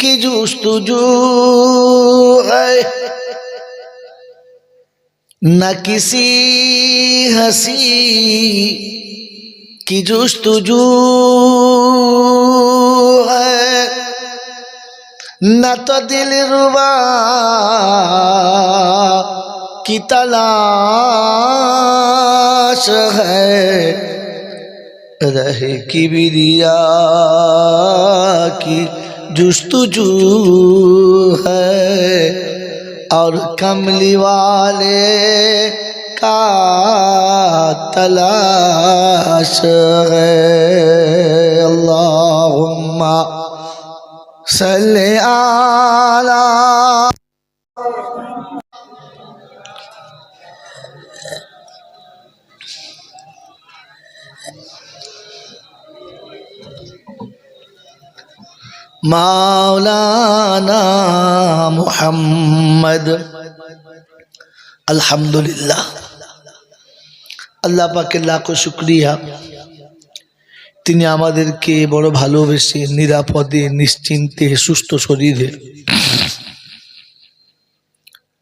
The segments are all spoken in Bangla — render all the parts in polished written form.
की जुस्तजू है, न किसी हंसी की जुस्तजू है, न तो दिलरुबा की तलाश है, रहे किबरिया की जुस्तजू है, और कमली वाले का तलाश है। अल्लाहुम्मा सल्ली अला मौलाना मुहम्मद। अल्हम्दुलिल्लाह, আল্লাহ পাকের লাখো শুকরিয়া, তিনি আমাদেরকে বড় ভালোবেসে নিরাপদে নিশ্চিন্তে সুস্থ শরীরে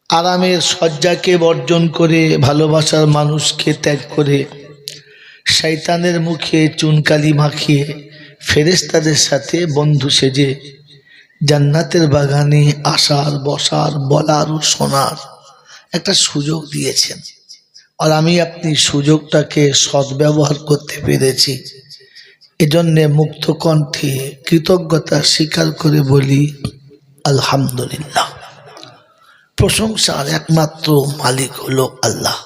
আরামের শয্যাকে বর্জন করে ভালোবাসার মানুষকে ত্যাগ করে শয়তানের মুখে চুনকালি মাখিয়ে ফেরেশতাদের সাথে বন্ধু সেজে জান্নাতের বাগানে আসার, বসার, বলার ও শোনার একটা সুযোগ দিয়েছেন। আর আমি আপনি সুযোগটাকে সদ্ব্যবহার করতে পেরেছি, এজন্যে মুক্ত কণ্ঠে কৃতজ্ঞতা স্বীকার করে বলি আলহামদুলিল্লাহ। প্রশংসার একমাত্র মালিক হলো আল্লাহ,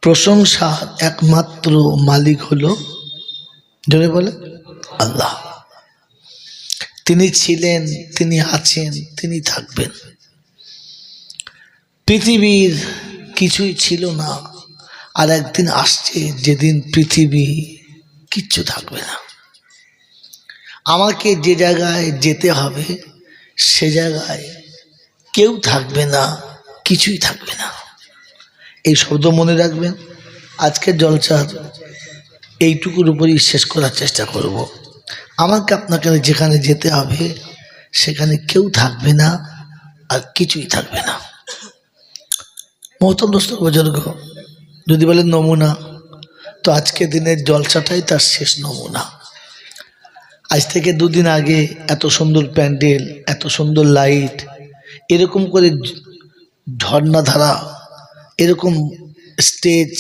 প্রশংসার একমাত্র মালিক হলো, জোরে বলে, আল্লাহ। তিনি ছিলেন, তিনি আছেন, তিনি থাকবেন। পৃথিবীর কিছুই ছিল না, আর একদিন আসছে যেদিন পৃথিবী কিচ্ছু থাকবে না। আমাকে যে জায়গায় যেতে হবে সে জায়গায় কেউ থাকবে না, কিছুই থাকবে না। এই শব্দ মনে রাখবেন। আজকের জলসার এইটুকুর উপরই শেষ করার চেষ্টা করব। আমাকে আপনাকে যেখানে যেতে হবে সেখানে কেউ থাকবে না আর কিছুই থাকবে না। মোহতরম দোস্ত বুজুর্গ, যদি বলেন নমুনা, তো আজকের দিনের জলসাটাই তার শেষ নমুনা। আজ থেকে দুদিন আগে এত সুন্দর প্যান্ডেল, এত সুন্দর লাইট, এরকম করে ঝর্ণাধারা, এরকম স্টেজ,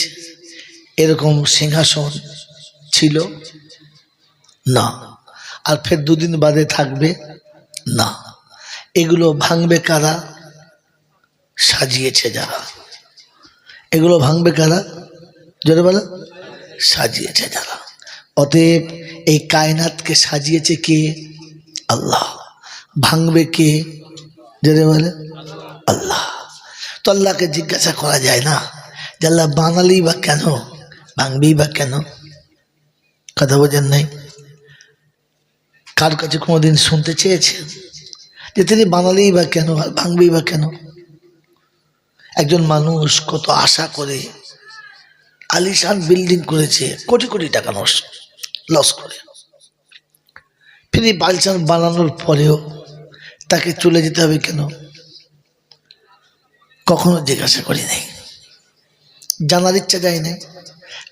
এরকম সিংহাসন ছিল না। আর ফের দুদিন বাদে থাকবে না। এগুলো ভাঙবে কারা? সাজিয়েছে যারা। এগুলো ভাঙবে কারা? জোরে বলো, সাজিয়েছে যারা। অতএব এই কায়নাতকে সাজিয়েছে কে? আল্লাহ। ভাঙবে কে? জোরে বলে, আল্লাহ। তো আল্লাহকে জিজ্ঞাসা করা যায় না যে আল্লাহ বানালি বা কেন, ভাঙবেই বা কেন? কথা বোঝেন নাই? কার কাছে কোনোদিন শুনতে চেয়েছেন যে তিনি বানালেই বা কেন আর ভাঙবেই বা কেন? একজন মানুষ কত আশা করে আলিশান বিল্ডিং করেছে, কোটি কোটি টাকা লস করে, ফির বালিশান বানানোর পরেও তাকে চলে যেতে হবে কেন? কখনো জিজ্ঞাসা করি নাই, জানার ইচ্ছা যায় নাই।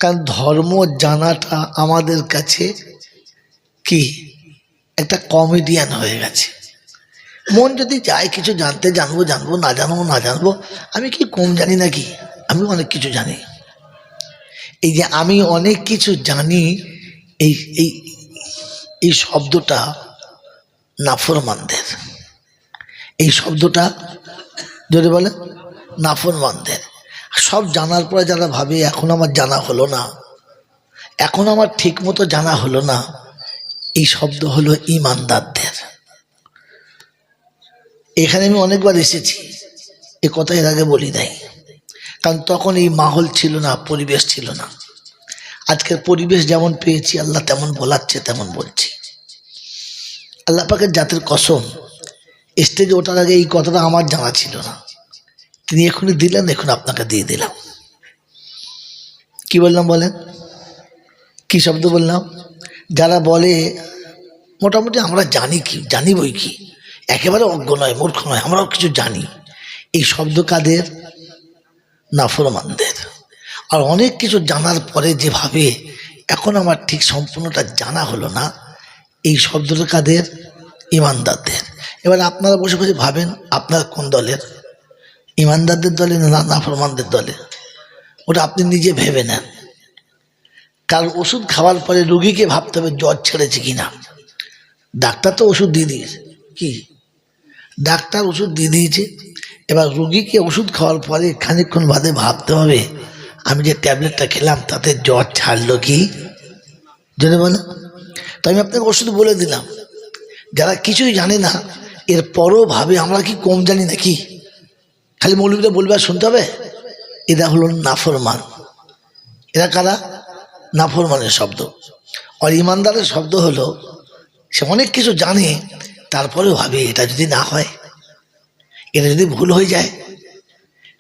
কারণ ধর্ম জানাটা আমাদের কাছে কি একটা কমেডিয়ান হয়ে গেছে। মন যদি চায় কিছু জানতে, জানবো, জানবো, না জানবো, না জানবো। আমি কি কম জানি নাকি? আমি অনেক কিছু জানি। এই যে আমি অনেক কিছু জানি, এই এই এই শব্দটা নাফরমানদের। এই শব্দটা যদি বলে নাফরমানদের। সব জানার পরে যারা ভাবে এখন আমার জানা হলো না, এখন আমার ঠিক মতো জানা হলো না, এই শব্দ হলো ঈমানদারদের। এখানে আমি অনেকবার এসেছি, এ কথা এর আগে বলি নাই, কারণ তখন এই মাহল ছিল না, পরিবেশ ছিল না। আজকের পরিবেশ যেমন পেয়েছি আল্লাহ তেমন বলাচ্ছে, তেমন বলছি। আল্লাহ পাকের জাতের কসম, স্টেজে ওঠার আগে এই কথাটা আমার জানা ছিল না, তিনি এখনই দিলেন, এখন আপনাকে দিয়ে দিলাম। কি বললাম বলেন? কি শব্দ বললাম? যারা বলে মোটামুটি আমরা জানি বই কি, একেবারে অজ্ঞ নয়, মূর্খ নয়, আমরাও কিছু জানি। এই শব্দ কাদের? নাফরমানদের। আর অনেক কিছু জানার পরে যেভাবে এখন আমার ঠিক সম্পূর্ণটা জানা হলো না, এই শব্দটা কাদের? ইমানদারদের। এবার আপনারা বসে বসে ভাবেন আপনার কোন দলের, ইমানদারদের দলে না নাফরমানদের দলে? ওটা আপনি নিজে ভেবে নেন। কারণ ওষুধ খাওয়ার পরে রুগীকে ভাবতে হবে জ্বর ছেড়েছে কিনা। ডাক্তার তো ওষুধ দিয়ে দিয়েছে, কি ডাক্তার ওষুধ দিয়ে দিয়েছে, এবার রুগীকে ওষুধ খাওয়ার পরে খানিকক্ষণ বাদে ভাবতে হবে আমি যে ট্যাবলেটটা খেলাম তাতে জ্বর ছাড়লো কি, জেনে বলো। তো আমি আপনাকে ওষুধ বলে দিলাম, যারা কিছুই জানে না এরপরও ভাবে আমরা কি কম জানি নাকি, খালি মৌলবীরা বলবে আর শুনতে হবে। এরা হলো নাফরমান। এরা কারা? নাফরমানের শব্দ। আর ইমানদারের শব্দ হলো সে অনেক কিছু জানে তারপরেও ভাবে এটা যদি না হয়, এটা যদি ভুল হয়ে যায়।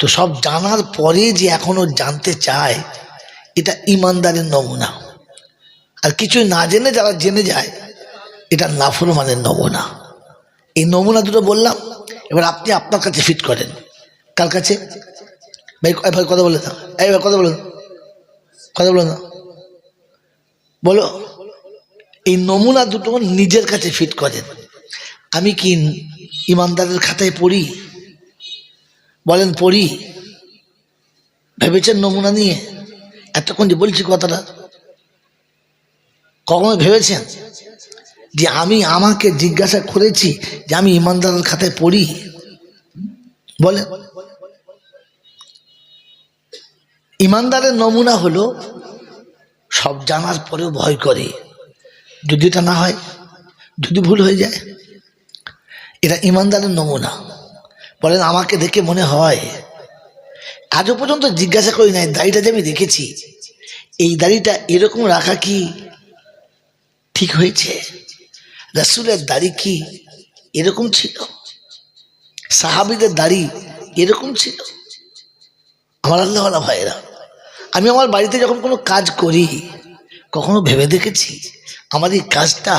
তো সব জানার পরে যে এখনো জানতে চায়, এটা ইমানদারের নমুনা। আর কিছু না জেনে যারা জেনে যায়, এটা নাফরমানের নমুনা। এই নমুনা দুটো বললাম, এবার আপনি আপনার কাছে ফিট করেন। কার কাছে? ভাই ভাই কথা বলে না, এই ভাই কথা বলো না, কথা বলো না, বলো। এই নমুনা দুটো নিজের কাছে ফিট করেন। আমি কি ইমানদারের খাতায় পড়ি? বলেন পড়ি? ভেবেছেন নমুনা নিয়ে? এতক্ষণ যে বলছি কথাটা, কখনো ভেবেছেন যে আমি আমাকে জিজ্ঞাসা করেছি যে আমি ইমানদারের খাতায় পড়ি? বলে ইমানদারের নমুনা হলো সব জানার পরেও ভয় করে যদি এটা না হয়, যদি ভুল হয়ে যায়। এটা ইমানদারের নমুনা। বলেন আমাকে দেখে মনে হয়, আজও পর্যন্ত জিজ্ঞাসা করি নাই, দাড়িটা যে আমি দেখেছি এই দাড়িটা এরকম রাখা কি ঠিক হয়েছে? রাসূলের দাড়ি কি এরকম ছিল? সাহাবীদের দাড়ি এরকম ছিল? আমার আল্লাহওয়ালা ভাইয়েরা, আমি আমার বাড়িতে যখন কোনো কাজ করি কখনো ভেবে দেখেছি আমার এই কাজটা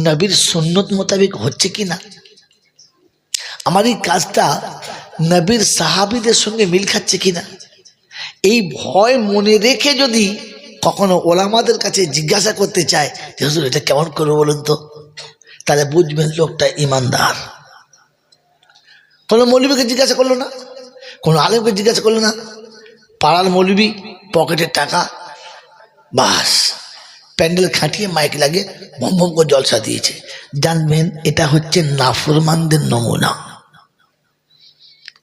নবীর সুন্নত মোতাবেক হচ্ছে কি না? আমার এই কাজটা নবীর সাহাবীদের সঙ্গে মিল খাচ্ছে কিনা? এই ভয় মনে রেখে যদি কখনো ওলামাদের কাছে জিজ্ঞাসা করতে চায় যে হুজুর এটা কেমন করবো বলুন তো, তাহলে বুঝবেন লোকটা ইমানদার। কোনো মৌলবীকে জিজ্ঞাসা করলো না, কোনো আলেমকে জিজ্ঞাসা করলো না, পাড়ার মৌলবী পকেটের টাকা, বাস প্যান্ডেল খাটিয়ে মাইক লাগে ভম ভম করে জলসা দিয়েছে, জানবেন এটা হচ্ছে নাফরমানদের নমুনা।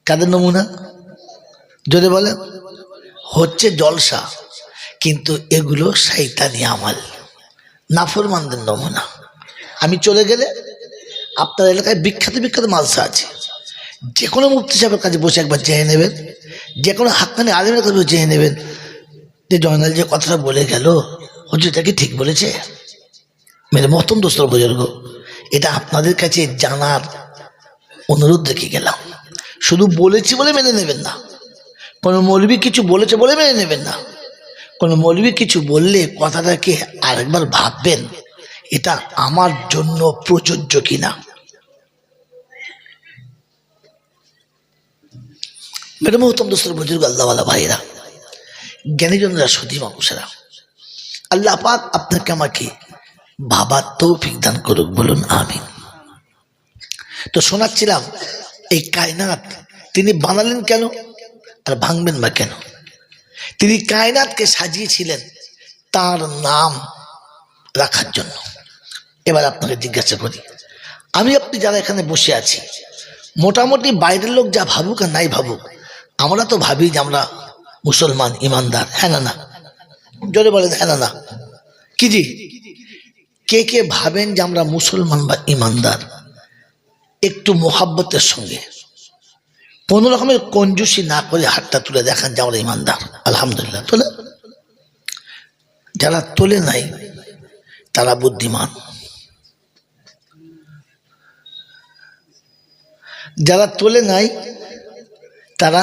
কাদের নমুনা? যদি বলে হচ্ছে জলসা, কিন্তু এগুলো শয়তানি আমল, নাফরমানদের নমুনা। আমি চলে গেলে আপনার এলাকায় বিখ্যাত বিখ্যাত মাদ্রাসা আছে, যে কোনো মুফতি সাহেবের কাছে বসে একবার জেনে নেবেন, যে কোনো হাক্কানি আলেমের কাছে জেনে নেবেন যে জয়নাল যে কথাটা বলে গেল হুজুর এটা কি ঠিক বলেছে? মেরে মতন দোস্তর বুজুর্গ, এটা আপনাদের কাছে জানার অনুরোধ রেখে গেলাম। শুধু বলেছি বলে মেনে নেবেন না, কোনো মৌলবী কিছু বলেছে বলে মেনে নেবেন না। কোনো মৌলবী কিছু বললে কথাটাকে আরেকবার ভাববেন এটা আমার জন্য প্রযোজ্য কিনা। মেরে মহতম দোস্তর বুজুর্গ, আল্লাহওয়ালা ভাইরা, জ্ঞানীজনরা, সুধী মানুষেরা, আল্লাহ পাক আপনাকে আমাকে ভাবার তৌফিক দান করুক, বলুন আমিন। তো শোনাচ্ছিলাম এই কায়নাত তিনি বানালেন কেন আর ভাঙবেন বা কেন? তিনি কায়নাতকে সাজিয়েছিলেন তার নাম রাখার জন্য। এবার আপনাকে জিজ্ঞাসা করি, আমি আপনি যারা এখানে বসে আছি, মোটামুটি বাইরের লোক যা ভাবুক আর নাই ভাবুক, আমরা তো ভাবি যে আমরা মুসলমান ইমানদার, হ্যাঁ না? না জোরে বলেন হ্যাঁ না? কি জি, কে কে ভাবেন যে আমরা মুসলমান বা ইমানদার? একটু মোহাব্বতের সঙ্গে, কোনো রকমের কঞ্জুসি না করে হাতটা তুলে দেখান যে আমরা ইমানদার। আলহামদুলিল্লাহ তোলে। যারা তোলে নাই তারা বুদ্ধিমান, যারা তোলে নাই তারা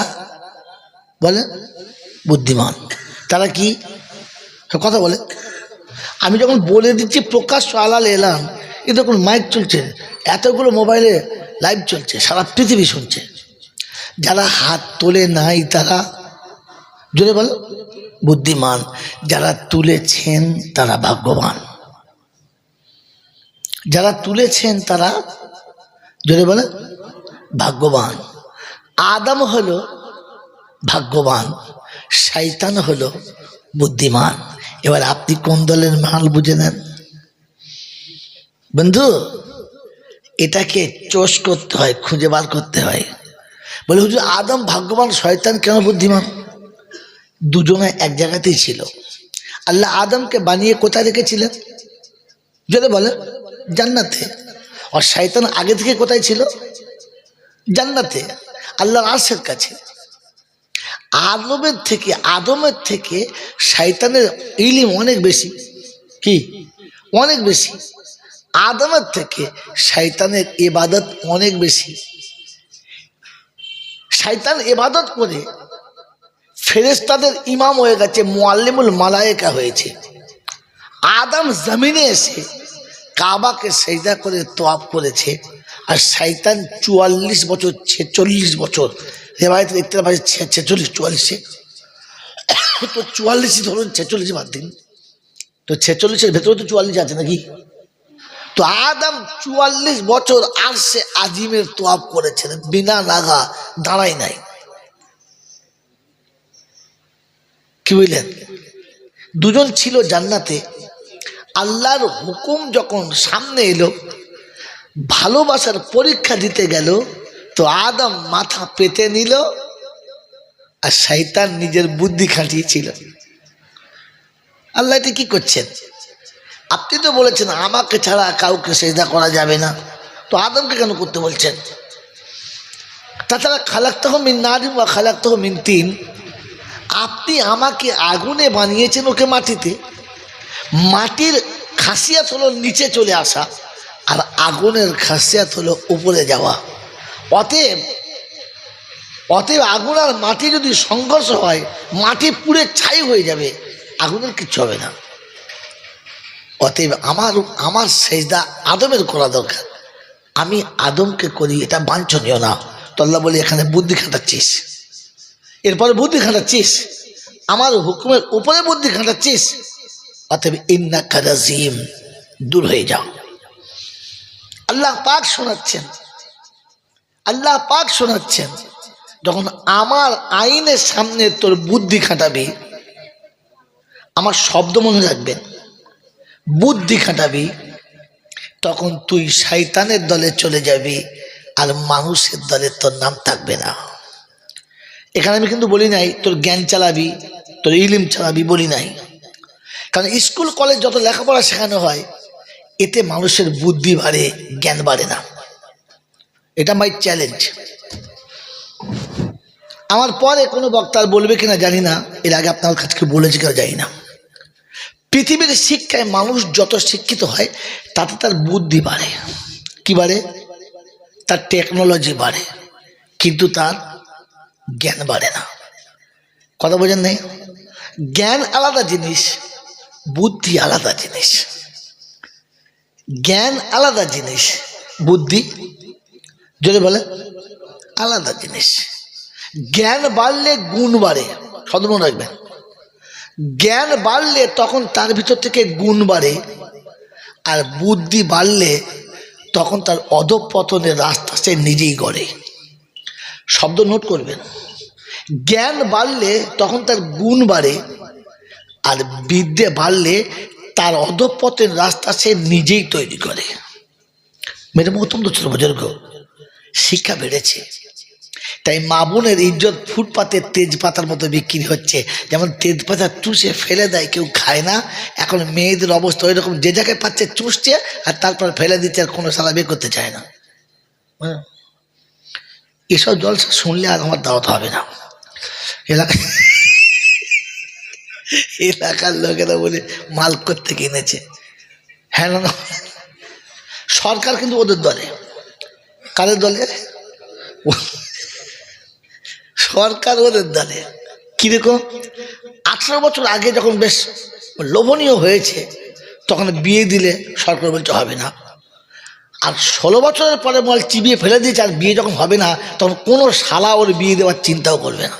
বলে বুদ্ধিমান। তারা কি কথা বলে? আমি যখন বলে দিচ্ছি প্রকাশ্য আলাল এলাম, এ দেখুন মাইক চলছে, এতগুলো মোবাইলে লাইভ চলছে, সারা পৃথিবী শুনছে। যারা হাত তোলে নাই তারা জোরে বলো বুদ্ধিমান, যারা তুলেছেন তারা ভাগ্যবান। যারা তুলেছেন তারা জোরে বলে ভাগ্যবান। আদম হলো ভাগ্যবান, শয়তান হলো বুদ্ধিমান। এবার আপনি কোন দলের মাল বুঝে নেন বন্ধু। এটাকে চোষ করতে হয়, খুঁজে বার করতে হয়। বলে হুজুর আদম ভাগ্যবান, শয়তান কেন বুদ্ধিমান? দুজনে এক জায়গাতেই ছিল। আল্লাহ আদমকে বানিয়ে কোথায় রেখেছিলেন যদি বলে জান্নাতে। আর শয়তান আগে থেকে কোথায় ছিল? জান্নাতে, আল্লাহর আরশের কাছে। আদমের থেকে শয়তানের ইলম অনেক বেশি। কি অনেক বেশি? আদমের থেকে শয়তানের ইবাদত অনেক বেশি। শয়তান ইবাদত করে ফেরেশতাদের ইমাম হয়ে গেছে, মুআল্লিমুল মালায়েকা হয়েছে। আদম জমিনে এসে কাবাকে সেজদা করে তোয়াফ করেছে, আর শয়তান 44 বছর 46 বছর রেবায়তে দেখতে পাচ্ছি 46 44, তো 44 ধরুন, 46 বাদ দিন, তো 46-এর ভেতরে তো 44 আছে নাকি? তো আদম 44 বছর আরশে আজিমের তোয়াফ করেছিলেন, বিনা লাগা দাঁড়াই নাই। কি বুঝলেন? দুজন ছিল জান্নাতে। আল্লাহর হুকুম যখন সামনে এলো, ভালোবাসার পরীক্ষা দিতে গেল, তো আদম মাথা পেতে নিল, আর শয়তান নিজের বুদ্ধি খাটিয়েছিল। আল্লাহ এটা কি করছেন? আপনি তো বলেছেন আমাকে ছাড়া কাউকে সেজদা করা যাবে না, তো আদমকে কেন করতে বলছেন? তাছাড়া খালাকতাহু মিন নারিন ওয়া খালাকতাহু মিন তিন, আপনি আমাকে আগুনে বানিয়েছেন, ওকে মাটিতে। মাটির খাসিয়াত হলো নিচে চলে আসা, আর আগুনের খাসিয়াত হলো উপরে যাওয়া। অতএব আগুন আর মাটি যদি সংঘর্ষ হয়, মাটি পুড়ে ছাই হয়ে যাবে, আগুনের কিচ্ছু হবে না। অতএব আমার সেজদা আদমের করা দরকার, আমি আদমকে করি, এটা বাঞ্ছনীয় না। তো আল্লাহ বলি এখানে বুদ্ধি খাটাচ্ছিস, এরপরে বুদ্ধি খাটাচ্ছিস, আমার হুকুমের উপরে বুদ্ধি খাটাচ্ছিস, অতএব ইন্নাকা রাজিম, দূর হয়ে যাও। আল্লাহ পাক শোনাচ্ছেন, যখন আমার আইনের সামনে তোর বুদ্ধি খাটাবি, আমার শব্দ মনে রাখবেন, বুদ্ধি খাটাবি, তখন তুই শয়তানের দলে চলে যাবি, আর মানুষের দলে তোর নাম থাকবে না। এখানে আমি কিন্তু বলি নাই তোর জ্ঞান চালাবি, তোর ইলিম চালাবি, বলি নাই। কারণ স্কুল কলেজ যত লেখাপড়া শেখানো হয়, এতে মানুষের বুদ্ধি বাড়ে, জ্ঞান বাড়ে না। এটা মাই চ্যালেঞ্জ। আমার পরে কোনো বক্তার বলবে কিনা জানি না, এর আগে আপনার কাছে বলেছি কিনা জানি না। পৃথিবীর শিক্ষায় মানুষ যত শিক্ষিত হয়, তাতে তার বুদ্ধি বাড়ে। কি বাড়ে? তার টেকনোলজি বাড়ে, কিন্তু তার জ্ঞান বাড়ে না। কথা বোঝেন নেই? জ্ঞান আলাদা জিনিস, বুদ্ধি আলাদা জিনিস। জ্ঞান আলাদা জিনিস, বুদ্ধি যদি বলে আলাদা জিনিস। জ্ঞান বাড়লে গুণ বাড়ে, সদা মনে রাখবেন। জ্ঞান বাড়লে তখন তার ভিতর থেকে গুণ বাড়ে, আর বুদ্ধি বাড়লে তখন তার অধঃপতনের রাস্তা সে নিজেই গড়ে। শব্দ নোট করবেন। জ্ঞান বাড়লে তখন তার গুণ বাড়ে, আর বিদ্যে বাড়লে তার অধঃপতনের রাস্তা সে নিজেই তৈরি করে। মেরে অত্যন্ত ছোট বুজুর্গ, শিক্ষা বেড়েছে, তাই মা বোনের ইজ্জত ফুটপাতের তেজপাতার মতো বিক্রি হচ্ছে। যেমন তেজপাতা চুষে ফেলে দেয়, কেউ খায় না। এখন মেয়েদের অবস্থা ওই রকম, যে জায়গায় পাচ্ছে চুষছে, আর তারপর ফেলে দিচ্ছে, আর কোনো সালা বিয়ে করতে চায় না। এসব জলসা শুনলে আর আমার দাওয়াত হবে না। এলাকার লোকেরা বলে মাল করতে কিনেছে। হ্যাঁ না, সরকার কিন্তু ওদের দলে। কাদের দলে? সরকার ওদের দলে। কিরকম? 18 বছর আগে যখন বেশ লোভনীয় হয়েছে, তখন বিয়ে দিলে সরকার বলতে হবে না, আর 16 বছরের পরে মল চিবিয়ে ফেলে দিয়েছে, আর বিয়ে যখন হবে না তখন কোনো শালা ওর বিয়ে দেওয়ার চিন্তাও করবে না।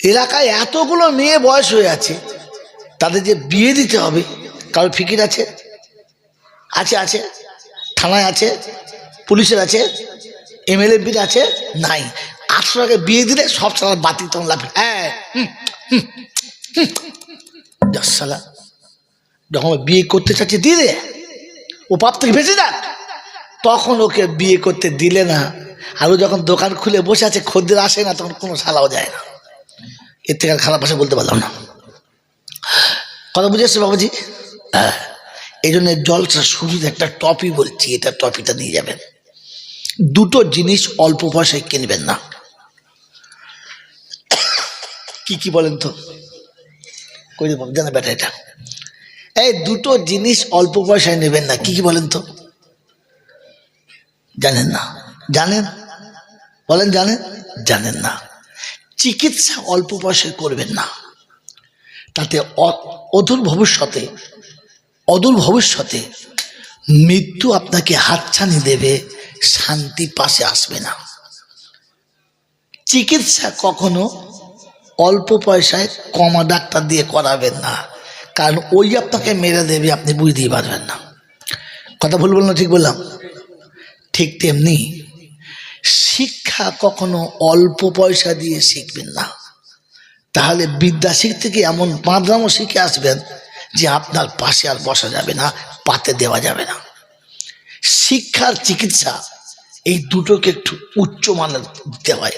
এলাকায় এতগুলো মেয়ে বয়স হয়ে আছে, তাদের যে বিয়ে দিতে হবে কারোর ফিকির আছে? আছে? আছে? থানায় আছে, পুলিশের আছে, MLA আছে? নাই। 800 টাকা বিয়ে দিলে সব সালা বাতি তখন লাভ। হ্যাঁ, সালা যখন বিয়ে করতে চাচ্ছে দিয়ে দে, ও পাপ থেকে বেঁচে যাক, তখন ওকে বিয়ে করতে দিলে না। আর ও যখন দোকান খুলে বসে আছে, খদ্দের আসে না, তখন কোনো শালাও যায় না। এর থেকে আর খারাপ ভাষা বলতে পারলাম না। কথা বুঝে এসছে বাবাজি? হ্যাঁ, এই জন্য জলসা শুরু একটা টপি বলছি, এটা টপিটা নিয়ে যাবেন। দুটো জিনিস অল্প পয়সায় কিনবেন না। কি কি বলেন তো? কই জানা বেটা, এটা এই দুটো জিনিস অল্প পয়সায় নেবেন না। কি কি বলেন তো? জানেন না? জানেন? বলেন জানেন? জানেন না। চিকিৎসা অল্প পয়সায় করবেন না, তাতে অদূর ভবিষ্যতে মৃত্যু আপনাকে হাতছানি দেবে, শান্তি পাশে আসবে না। চিকিৎসা কখনো অল্প পয়সায় কমা ডাক্তার দিয়ে করাবেন না, কারণ ওই আপনাকে মেরে দেবে, আপনি বুঝতেই পারবেন না। কথা ভুল বললাম? ঠিক বললাম? ঠিক তেমনি শিক্ষা কখনো অল্প পয়সা দিয়ে শিখবেন না, তাহলে বিদ্যা শিখতে গিয়ে এমন বাঁধরামও শিখে আসবেন যে আপনার পাশে আর বসা যাবে না, পাতে দেওয়া যাবে না। শিক্ষার চিকিৎসা এই দুটোকে একটু উচ্চমানের দিতে হয়।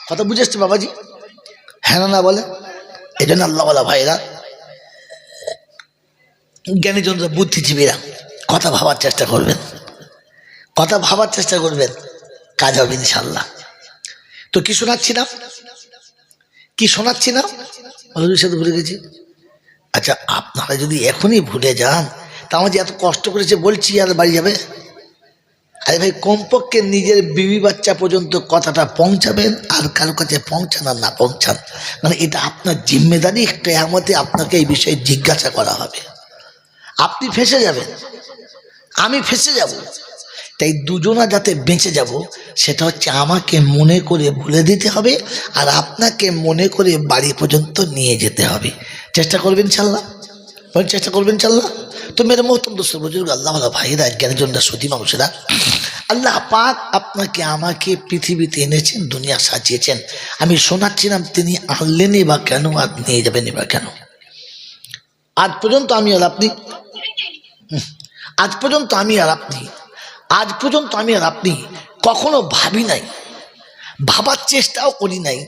কথা বুঝে এসছে বাবাজি? হ্যাঁ না বলে? এই জন্য আল্লাহওয়ালা ভাইরা, জ্ঞানীজনরা, বুদ্ধিজীবীরা কথা ভাবার চেষ্টা করবেন, কথা ভাবার চেষ্টা করবেন, কাজ হবে ইনশাল্লাহ। তো কি শোনাচ্ছিলাম? কি শোনাচ্ছিলাম? সাথে ভুলে গেছি। আচ্ছা, আপনারা যদি এখনই ভুলে যান, তা আমার যে এত কষ্ট করেছে বলছি, আর বাড়ি যাবে? আরে ভাই, কমপক্ষে নিজের বিবি বাচ্চা পর্যন্ত কথাটা পৌঁছাবেন, আর কারো কাছে পৌঁছান আর না পৌঁছান, মানে এটা আপনার জিম্মেদারি। কিয়ামতে আপনাকে এই বিষয়ে জিজ্ঞাসা করা হবে। আপনি ফেঁসে যাবেন, আমি ফেঁসে যাব, তাই দুজনা যাতে বেঁচে যাব, সেটা হচ্ছে আমাকে মনে করে বলে দিতে হবে, আর আপনাকে মনে করে বাড়ি পর্যন্ত নিয়ে যেতে হবে। চেষ্টা করবেন ইনশাল্লাহ? চেষ্টা করবেন ইনশাল্লাহ? তো মেরে মোহতরম দোস্ত বুজুর্গ, আল্লাহ ভাইরা, জ্ঞানীজনরা, সতী মানুষেরা, আল্লাহ পাক আপনাকে আমাকে পৃথিবীতে এনেছেন, দুনিয়া সাজিয়েছেন। আমি শোনাচ্ছিলাম তিনি আনলেনই বা কেন, আর নিয়ে যাবেনই বা কেন? আজ পর্যন্ত আমি আর আপনি কখনো ভাবি নাই, ভাবার চেষ্টাও করি নাই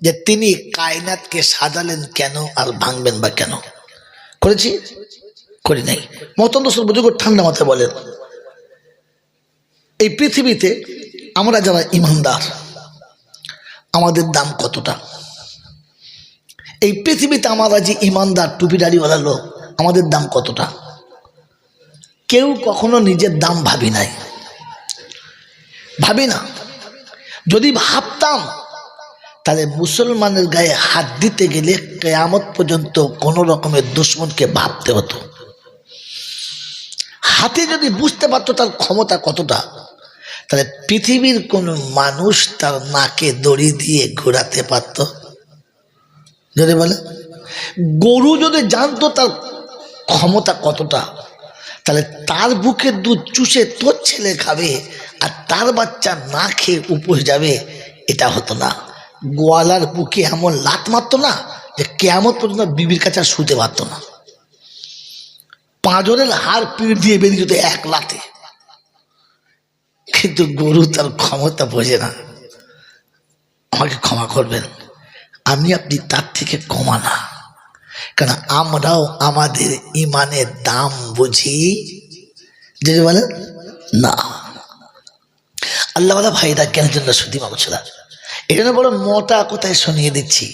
যে তিনি কায়নাতকে সাজালেন কেন, আর ভাঙবেন বা কেন? করেছি? করি নাই। মতন্দ বুজুর্গ ঠান্ডা মাথায় বলেন, এই পৃথিবীতে আমরা যারা ইমানদার, আমাদের দাম কতটা? এই পৃথিবীতে আমরা যে ইমানদার, টুপিদাড়িওয়ালা লোক, আমাদের দাম কতটা? কেউ কখনো নিজের দাম ভাবি না। যদি ভাবতাম, তাহলে মুসলমানের গায়ে হাত দিতে গেলে কিয়ামত পর্যন্ত কোনো রকমের দুশমনকে ভাবতে হতো। হাতে যদি বুঝতে পারতো তার ক্ষমতা কতটা, তাহলে পৃথিবীর কোন মানুষ তার নাকে দড়ি দিয়ে ঘোরাতে পারত? যদি বলে, গরু যদি জানতো তার ক্ষমতা কতটা, তাহলে তার বুকের দুধ চুষে তোর ছেলে খাবে, আর তার বাচ্চা না খেয়ে উপোস যাবে, এটা হতো না। গোয়ালার বুকে এমন লাত মারতো না যে কিয়ামত পর্যন্ত বিবির কাছে আর শুতে পারতো না। পাঁজরের হাড় পিড় দিয়ে বেরিয়ে যেত এক লাতে। কিন্তু গরু তার ক্ষমতা বোঝে না। আমাকে ক্ষমা করবেন, আমি আপনি তার থেকে কমা না, কারণ আমরাও আমাদের ইমানের দাম বুঝি, যদি বলেন না। আল্লাহ ভাইরা, জ্ঞানের জন্য শুধু মানুষরা, এই জন্য বড় মোটা কোথায় শুনিয়ে দিচ্ছি।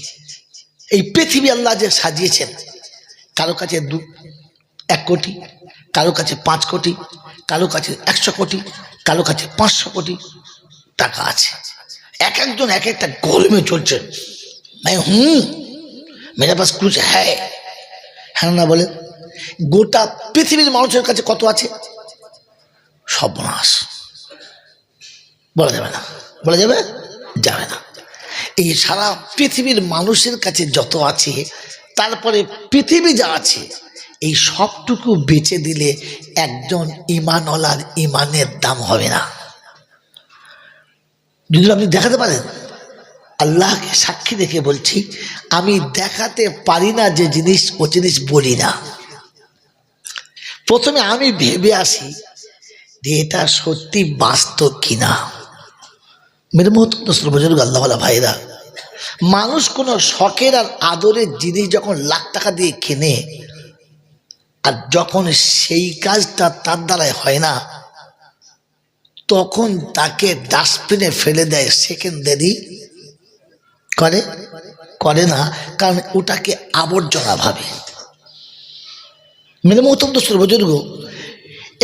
এই পৃথিবী আল্লাহ যে সাজিয়েছেন, কারো কাছে 1 কোটি, কারো কাছে 5 কোটি, কারো কাছে 100 কোটি, কারো কাছে 500 কোটি টাকা আছে। এক একজন এক একটা গরমে চলছে। मैं हूं, मेरे पास कुछ है, হ্যাঁ না বলে? গোটা পৃথিবীর মানুষের কাছে কত আছে? সর্বনাশ, বলা যাবে না, বলা যাবে যাবে না। এই সারা পৃথিবীর মানুষের কাছে যত আছে, তারপরে পৃথিবী যা আছে, এই সবটুকু বেচে দিলে একজন ঈমানওয়ালার ঈমানের দাম হবে না। যদি আপনি দেখাতে পারেন, আল্লাহকে সাক্ষী রেখে বলছি, আমি দেখাতে পারি না যে জিনিস, ও জিনিস বলি না। প্রথমে আমি ভেবে আসি যে এটা সত্যি বাস্তব কিনা। মেরে মহত্ব বুজুর্গ আল্লাহওয়ালা ভাইরা, মানুষ কোনো শখের আর আদরের জিনিস যখন লাখ টাকা দিয়ে কেনে, আর যখন সেই কাজটা তার দ্বারাই হয় না, তখন তাকে ডাস্টবিনে ফেলে দেয়। সেকেন্ড দেরি করে না, কারণ ওটাকে আবর্জনা ভাবে। মেরে মহতম দোস্তর বুজুর্গ,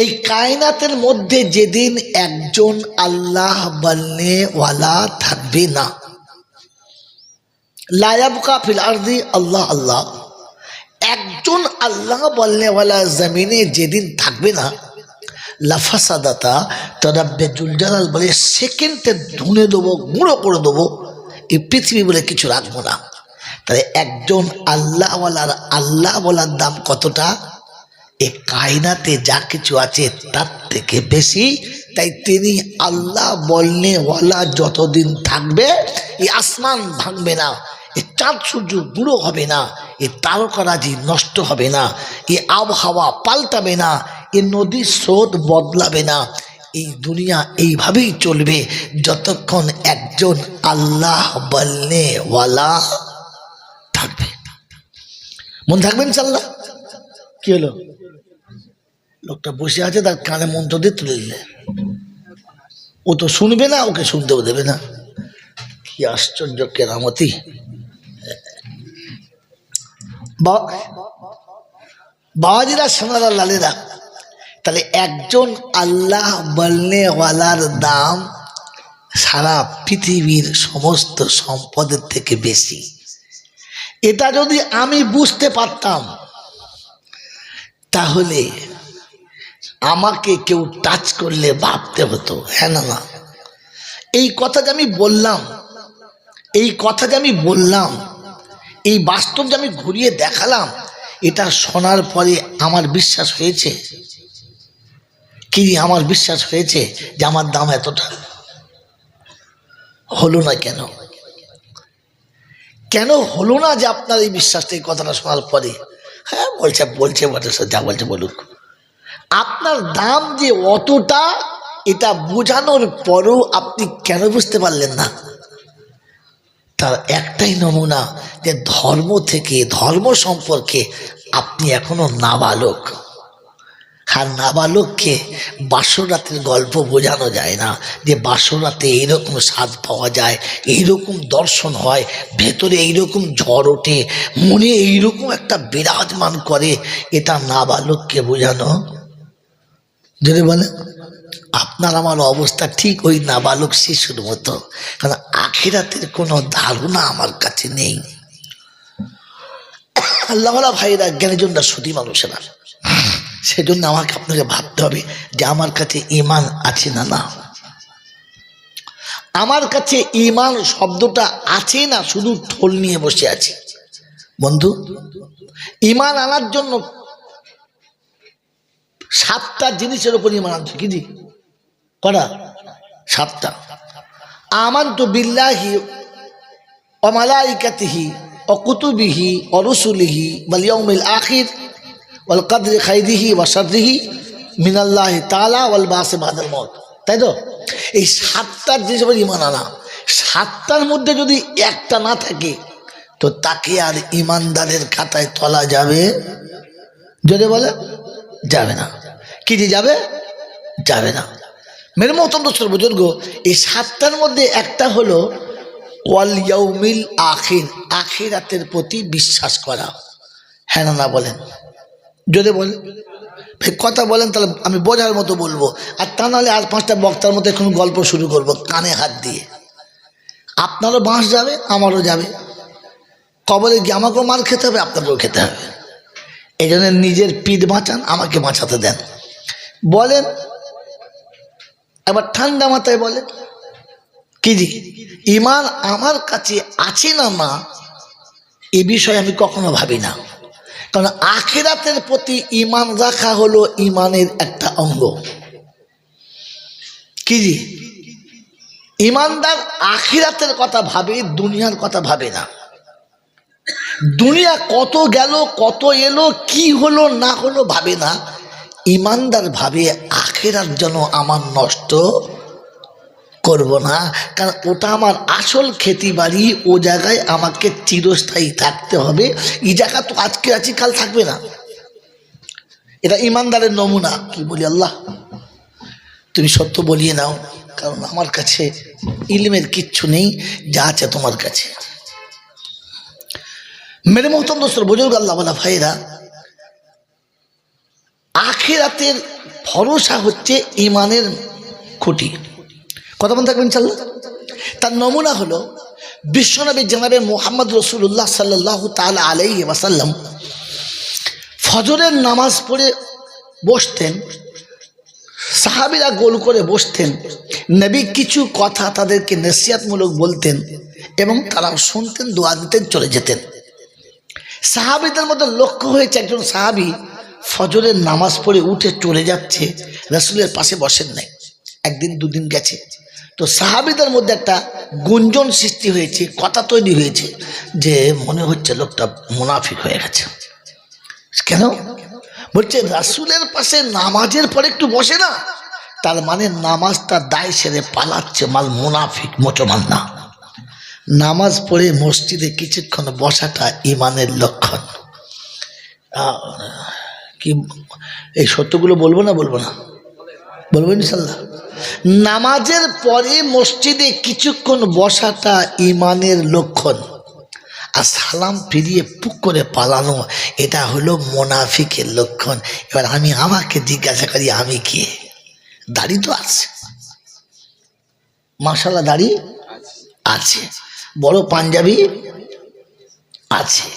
এই কায়নাতের মধ্যে যেদিন একজন আল্লাহ বলনেওয়ালা থাকবে না, লা ইয়াবকা ফিল আরদি আল্লাহ আল্লাহ, একজন আল্লাহ বলনেওয়ালা জমিনে যেদিন থাকবে না, লাফাসাদাতা, তো রাব্বে জুল জালাল বলে সেকেন্ডে ধুনে দেবো, গুঁড়ো করে দেবো, এই পৃথিবী বলে কিছু রাখবো না। তাহলে একজন আল্লাহওয়ালার আল্লাহ বলার দাম কতটা? এ কায়নাতে যা কিছু আছে তার থেকে বেশি। তাই তিনি আল্লাহ বলনেওয়ালা যতদিন থাকবে, এই আসমান ভাঙবে না, এ চাঁদ সূর্য বুড়ো হবে না, এ তারকারাজি নষ্ট হবে না, এ আবহাওয়া পাল্টাবে না, এ নদীর স্রোত বদলাবে না। এই দুনিয়া এইভাবেই চলবে যতক্ষণ একজন আল্লাহ বলনেওয়ালা থাকবে। মন থাকবে ইনশাআল্লাহ। কি হলো? লোকটা বসে আছে, তার কানে মন্ত্র দিয়ে তুলে দিলে, ও তো শুনবে না, ওকে শুনতেও দেবে না। কি আশ্চর্য কেরামতি! বাবাজিরা, সোনারা, লালেরা, তাহলে একজন আল্লাহ বলনেওয়ালার দাম সারা পৃথিবীর সমস্ত সম্পদের থেকে বেশি। এটা যদি আমি বুঝতে পারতাম, তাহলে আমাকে কেউ টাচ করলে ভাবতে হতো, হ্যাঁ না, এই কথা যে আমি বললাম, এই বাস্তব যে আমি ঘুরিয়ে দেখালাম, এটা শোনার পরে আমার বিশ্বাস হয়েছে কি? আমার বিশ্বাস হয়েছে যে আমার দাম এতটা। হলো না কেন? কেন হলো না যে আপনার এই বিশ্বাসটা, এই কথাটা শোনার পরে? হ্যাঁ, বলছে যা বলছে বলুক। আপনার দাম যে অতটা, এটা বোঝানোর পরও আপনি কেন বুঝতে পারলেন না? তার একটাই নমুনা, যে ধর্ম সম্পর্কে আপনি এখনো নাবালক। আর নাবালককে বাসরাতের গল্প বোঝানো যায় না, যে বাসরাতে এইরকম স্বাদ পাওয়া যায়, এইরকম দর্শন হয়, ভেতরে এইরকম ঝড় ওঠে, মনে এইরকম একটা বিরাজমান করে। এটা নাবালককে বোঝানো যদি বলে, আপনার আমার অবস্থা ঠিক ওই নাবালক শিশুর মতো। কারণ আখিরাতের কোনো ধারণা আমার কাছে নেই। আল্লাহওয়ালা ভাইরা, জ্ঞানীজনরা, সতী মানুষেরা, সেজন্য আমাকে আপনাকে ভাবতে হবে যে আমার কাছে ঈমান আছে না। না, আমার কাছে ঈমান শব্দটা আছে না, শুধু ঠোল নিয়ে বসে আছি। বন্ধু, ঈমান আনার জন্য 7টা জিনিসের উপর ঈমান আনছে। কি জি? কটা? 7টা। আমানতু বিল্লাহি ওয়া মালাইকাতিহি ওয়া কুতুবিহি ওয়া রুসুলিহি ওয়াল ইয়াউমিল আখির ওয়াল কদরি খাইরিহি ওয়া শাররিহি মিনাল্লাহি তাআলা ওয়াল বাসি বাদাল মউত। তাই তো? এই 7টা জিনিসের উপর ঈমান আনা। 7টার মধ্যে যদি একটা না থাকে, তো তাকে আর ঈমানদারের খাতায় তোলা যাবে? যদি বলে যাবে না। কি যে যাবে না। মেরে মহতরম দোস্তর বুজুর্গ, এই 7টার মধ্যে একটা হলো ওয়াল ইয়াউমিল আখির, আখিরাতের প্রতি বিশ্বাস করা। হ্যাঁ না বলেন? যদি বলেন কথা বলেন, তাহলে আমি বোঝার মতো বলবো, আর তা নাহলে আর 5টা বক্তার মতো এখন গল্প শুরু করব কানে হাত দিয়ে। আপনারও বাঁশ যাবে, আমারও যাবে। কবরে গিয়ে আমাকেও মার খেতে হবে, আপনাকেও খেতে হবে। এই জন্য নিজের পিঠ বাঁচান, আমাকে বাঁচাতে দেন। বলেন একবার ঠান্ডা মাথায় বলেন, কি জি ইমান আমার কাছে আছে না না, এ বিষয়ে আমি কখনো ভাবি না। কারণ আখিরাতের প্রতি ইমান রাখা হলো ইমানের একটা অঙ্গ। কি জি ইমানদার আখিরাতের কথা ভাবে, দুনিয়ার কথা ভাবে না। দুনিয়া কত গেল কত এলো কি হলো না হলো ভাবে না। ইমানদার ভাবে আখিরাত যেন আমার নষ্ট করব না, কারণ ওটা আমার আসল খেতি বাড়ি, ও জায়গায় আমাকে চিরস্থায়ী থাকতে হবে। এই জায়গা তো আজকে আছি কাল থাকবে না। এটা ইমানদারের নমুনা। কি বলি, আল্লাহ তুমি সত্য বলিয়ে নাও, কারণ আমার কাছে ইলমের কিচ্ছু নেই, যা আছে তোমার কাছে। মেরে মোহতরম দোস্তর, বুজুর্গ, আল্লাহ ওয়ালা ভাইরা, আখিরাতের ভরসা হচ্ছে ইমানের খুঁটি। কথা বলতে থাকবেন ইনশাআল্লাহ। তার নমুনা হলো বিশ্বনবী জনাবে মুহাম্মদ রাসূলুল্লাহ সাল্লাল্লাহু তাআলা আলাইহি ওয়াসাল্লাম ফজরের নামাজ পড়ে বসতেন, সাহাবীরা গোল করে বসতেন, নবী কিছু কথা তাদেরকে নসিহতমূলক বলতেন এবং তারা শুনতেন, দোয়া দিতেন, চলে যেতেন। সাহাবীদের মধ্যে লক্ষ্য হয়েছে একজন সাহাবী ফজরের নামাজ পড়ে উঠে চলে যাচ্ছে, রাসূলের পাশে বসেন নাই। একদিন দুদিন গেছে, তো সাহাবীদের মধ্যে একটা গুঞ্জন সৃষ্টি হয়েছে, কথা তৈরি হয়েছে যে মনে হচ্ছে লোকটা মুনাফিক হয়ে গেছে। কেন বলছে, রাসূলের পাশে নামাজের পরে একটু বসে না, তার মানে নামাজটা দায় সেরে পালাচ্ছে, মাল মুনাফিক, মুসলমান না। নামাজ পড়ে মসজিদে কিছুক্ষণ বসাটা ইমানের লক্ষণ। কি এই সত্যগুলো বলবো না বলবো ইনশাল্লাহ। নামাজের পরে মসজিদে কিছুক্ষণ বসাটা ইমানের লক্ষণ, আর সালাম ফিরিয়ে পুক করে পালানো এটা হলো মুনাফিকের লক্ষণ। এবার আমাকে জিজ্ঞাসা করি, আমি কে? দাড়ি তো আছে, মাশাআল্লাহ দাড়ি আছে, বড় পাঞ্জাবি আছে,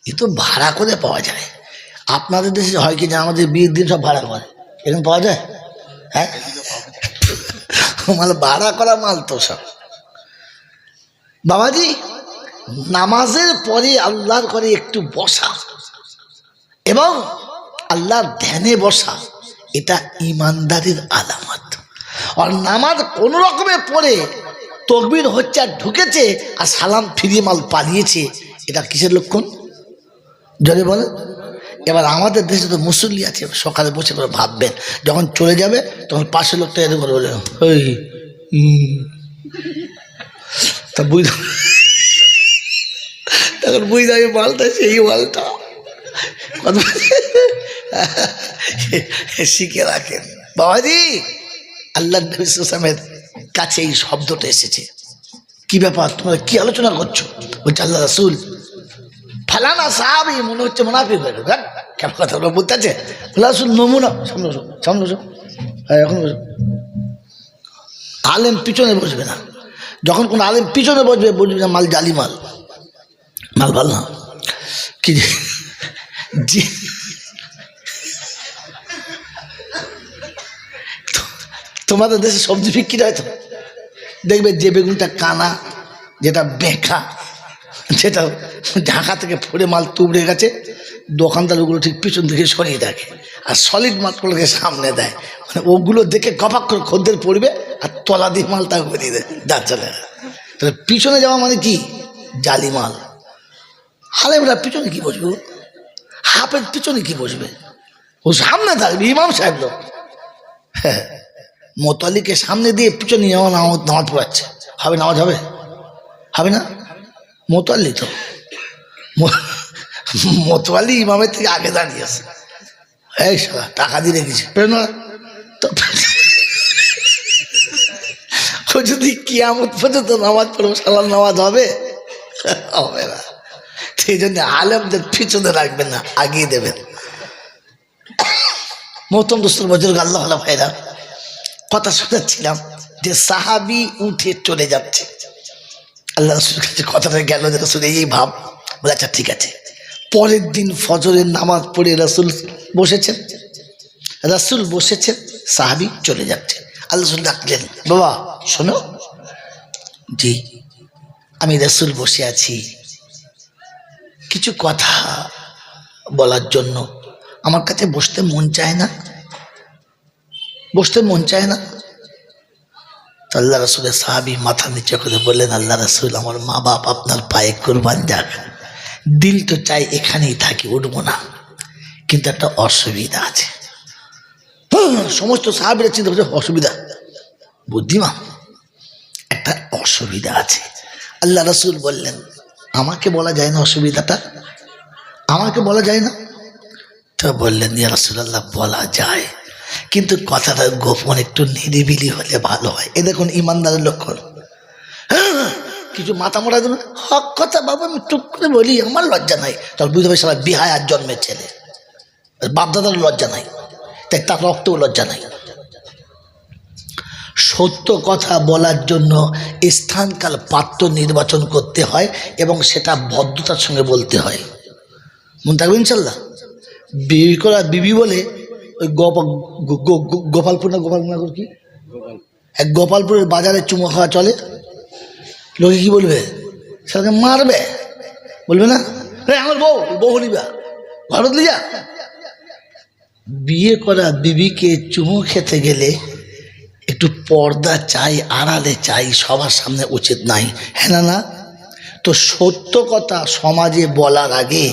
এ তো ভাড়া করে পাওয়া যায়। আপনাদের দেশে হয় কি না, আমাদের বিয়ের দিন সব ভাড়া করে, এরকম পাওয়া যায়? হ্যাঁ, মাল ভাড়া করা মাল তো সব। বাবাজি, নামাজের পরে আল্লাহর করে একটু বসা এবং আল্লাহর ধ্যানে বসা, এটা ইমানদারির আলামত। আর নামাজ কোন রকমে পড়ে তাকবীর হচ্ছে আর ঢুকেছে আর সালাম ফিরিয়ে মাল পালিয়েছে, এটা কিসের লক্ষণ? জোরে বলেন। এবার আমাদের দেশে তো মুসল্লি আছে, সকালে বসে করে ভাববেন, যখন চলে যাবে তখন পাশের লোকটা এরকম করে বলে, ওই তা বুঝ তখন বুঝতে হবে মালটা সেই মালটা। শিখে রাখেন বাবাজি। আল্লাহ নবী সাল্লাল্লাহু আলাইহি ওয়াসাল্লামের কাছে এই শব্দটা এসেছে। কি ব্যাপার, তোমরা কি আলোচনা করছো? বলছে, আল্লাহ রাসূল ফালানা সাহাবী মনে হচ্ছে মুনাফিক হয়ে গেল। কেন কথা বলতে আছে? আল্লাহ রাসূল নমুনা, সামনে এখন আলেম পিছনে বসবে না, যখন কোন আলেম পিছনে বসবে বলবি না মাল জালি মাল ভালো না। কি তোমাদের দেশে সবজি বিক্রি হয় তো, দেখবে যে বেগুনটা কানা, যেটা বেঁকা, যেটা ঢাকা থেকে ফুড়ে মাল তুবড়ে গেছে, দোকানদার ওগুলো ঠিক পিছন থেকে সরিয়ে রাখে, আর সলিড মালগুলোকে সামনে দেয়। মানে ওগুলো দেখে কপাক করে খদ্দের পড়বে আর তলা দিয়ে মালটা ঘুরিয়ে দেয়, যা চলে। তাহলে পিছনে যাওয়া মানে কি? জালি মাল। আলেমরা পিছনে কি বসবে? হাফের পিছনে কি বসবে? ও সামনে থাকবে, ইমাম সাহেব লোক। হ্যাঁ, মোতালিকে সামনে দিয়ে পিছনে নামাজ পড়াচ্ছে, হবে নামাজ হবে? হবে না। মোতাল্লি তো মোতালি ইমামের থেকে আগে দাঁড়িয়েছে, এই সালা টাকা দিয়ে রেখেছে তো যদি কিয়ামত পর্যন্ত নামাজ পড়বো, সালাম নামাজ হবে? হবে না। সেই জন্য আলেমদের পিছনে রাখবেন না, আগিয়ে দেবেন। মোহতরম দোস্তর, বুজুর্গ, আল্লাহ ওয়ালা ভাইরা, কথা শোনাচ্ছিলাম যে সাহাবী উঠে চলে যাচ্ছে, আল্লাহ রাসূলের কাছে কথাটা গেল, যে রাসূল এই ভাব বলে, আচ্ছা ঠিক আছে, পরের দিন ফজরের নামাজ পড়ে রাসূল বসেছেন, সাহাবী চলে যাচ্ছে। আল্লাহ রাসূল ডাকলেন, বাবা শোনো। জি, আমি রাসূল বসে আছি, কিছু কথা বলার জন্য। আমার কাছে বসতে মন চায় না। তো আল্লাহ রাসূলের সাহাবী মাথা নিচে করে বললেন, আল্লাহ রাসূল, আমার মা বাপ আপনার পায়ে কুরবান যাক, দিল তো চাই এখানেই থাকি, উঠবো না, কিন্তু একটা অসুবিধা আছে। সমস্ত সাহাবীরা চিন্তা করছে, অসুবিধা? বুদ্ধিমান, একটা অসুবিধা আছে। আল্লাহ রাসূল বললেন, আমাকে বলা যায় না অসুবিধাটা? আমাকে বলা যায় না? তো বললেন, ইয়া রাসূলুল্লাহ, বলা যায়, কিন্তু কথাটা গোপন, একটু নিরিবিলি হলে ভালো হয়। এ দেখুন ইমানদারের লক্ষণ। কিছু মাথা মোটা দেবেন, হক কথা বাবা, আমি চুপ করে বলি, আমার লজ্জা নাই। তার বুঝতে পারি সারা বিহায়ার জন্মের ছেলে, বাপদাদার লজ্জা নাই, তাই তার রক্তও লজ্জা নাই। সত্য কথা বলার জন্য স্থানকাল পাত্র নির্বাচন করতে হয় এবং সেটা ভদ্রতার সঙ্গে বলতে হয়। মনে থাকবে ইনশাল্লাহ। বিবি বলে ওই গোপালপুর কি এক গোপালপুরের বাজারে চুমো খাওয়া চলে, লোকে কি বলবে? সেটাকে মারবে, বলবে না আমার বউ নিবা ভারত লিয়া। বিয়ে করা বিবিকে চুমো খেতে গেলে একটু পর্দা চাই, আড়ালে চাই, সবার সামনে উচিত নাই, হ্যাঁ না? তো সত্য কথা সমাজে বলার আগে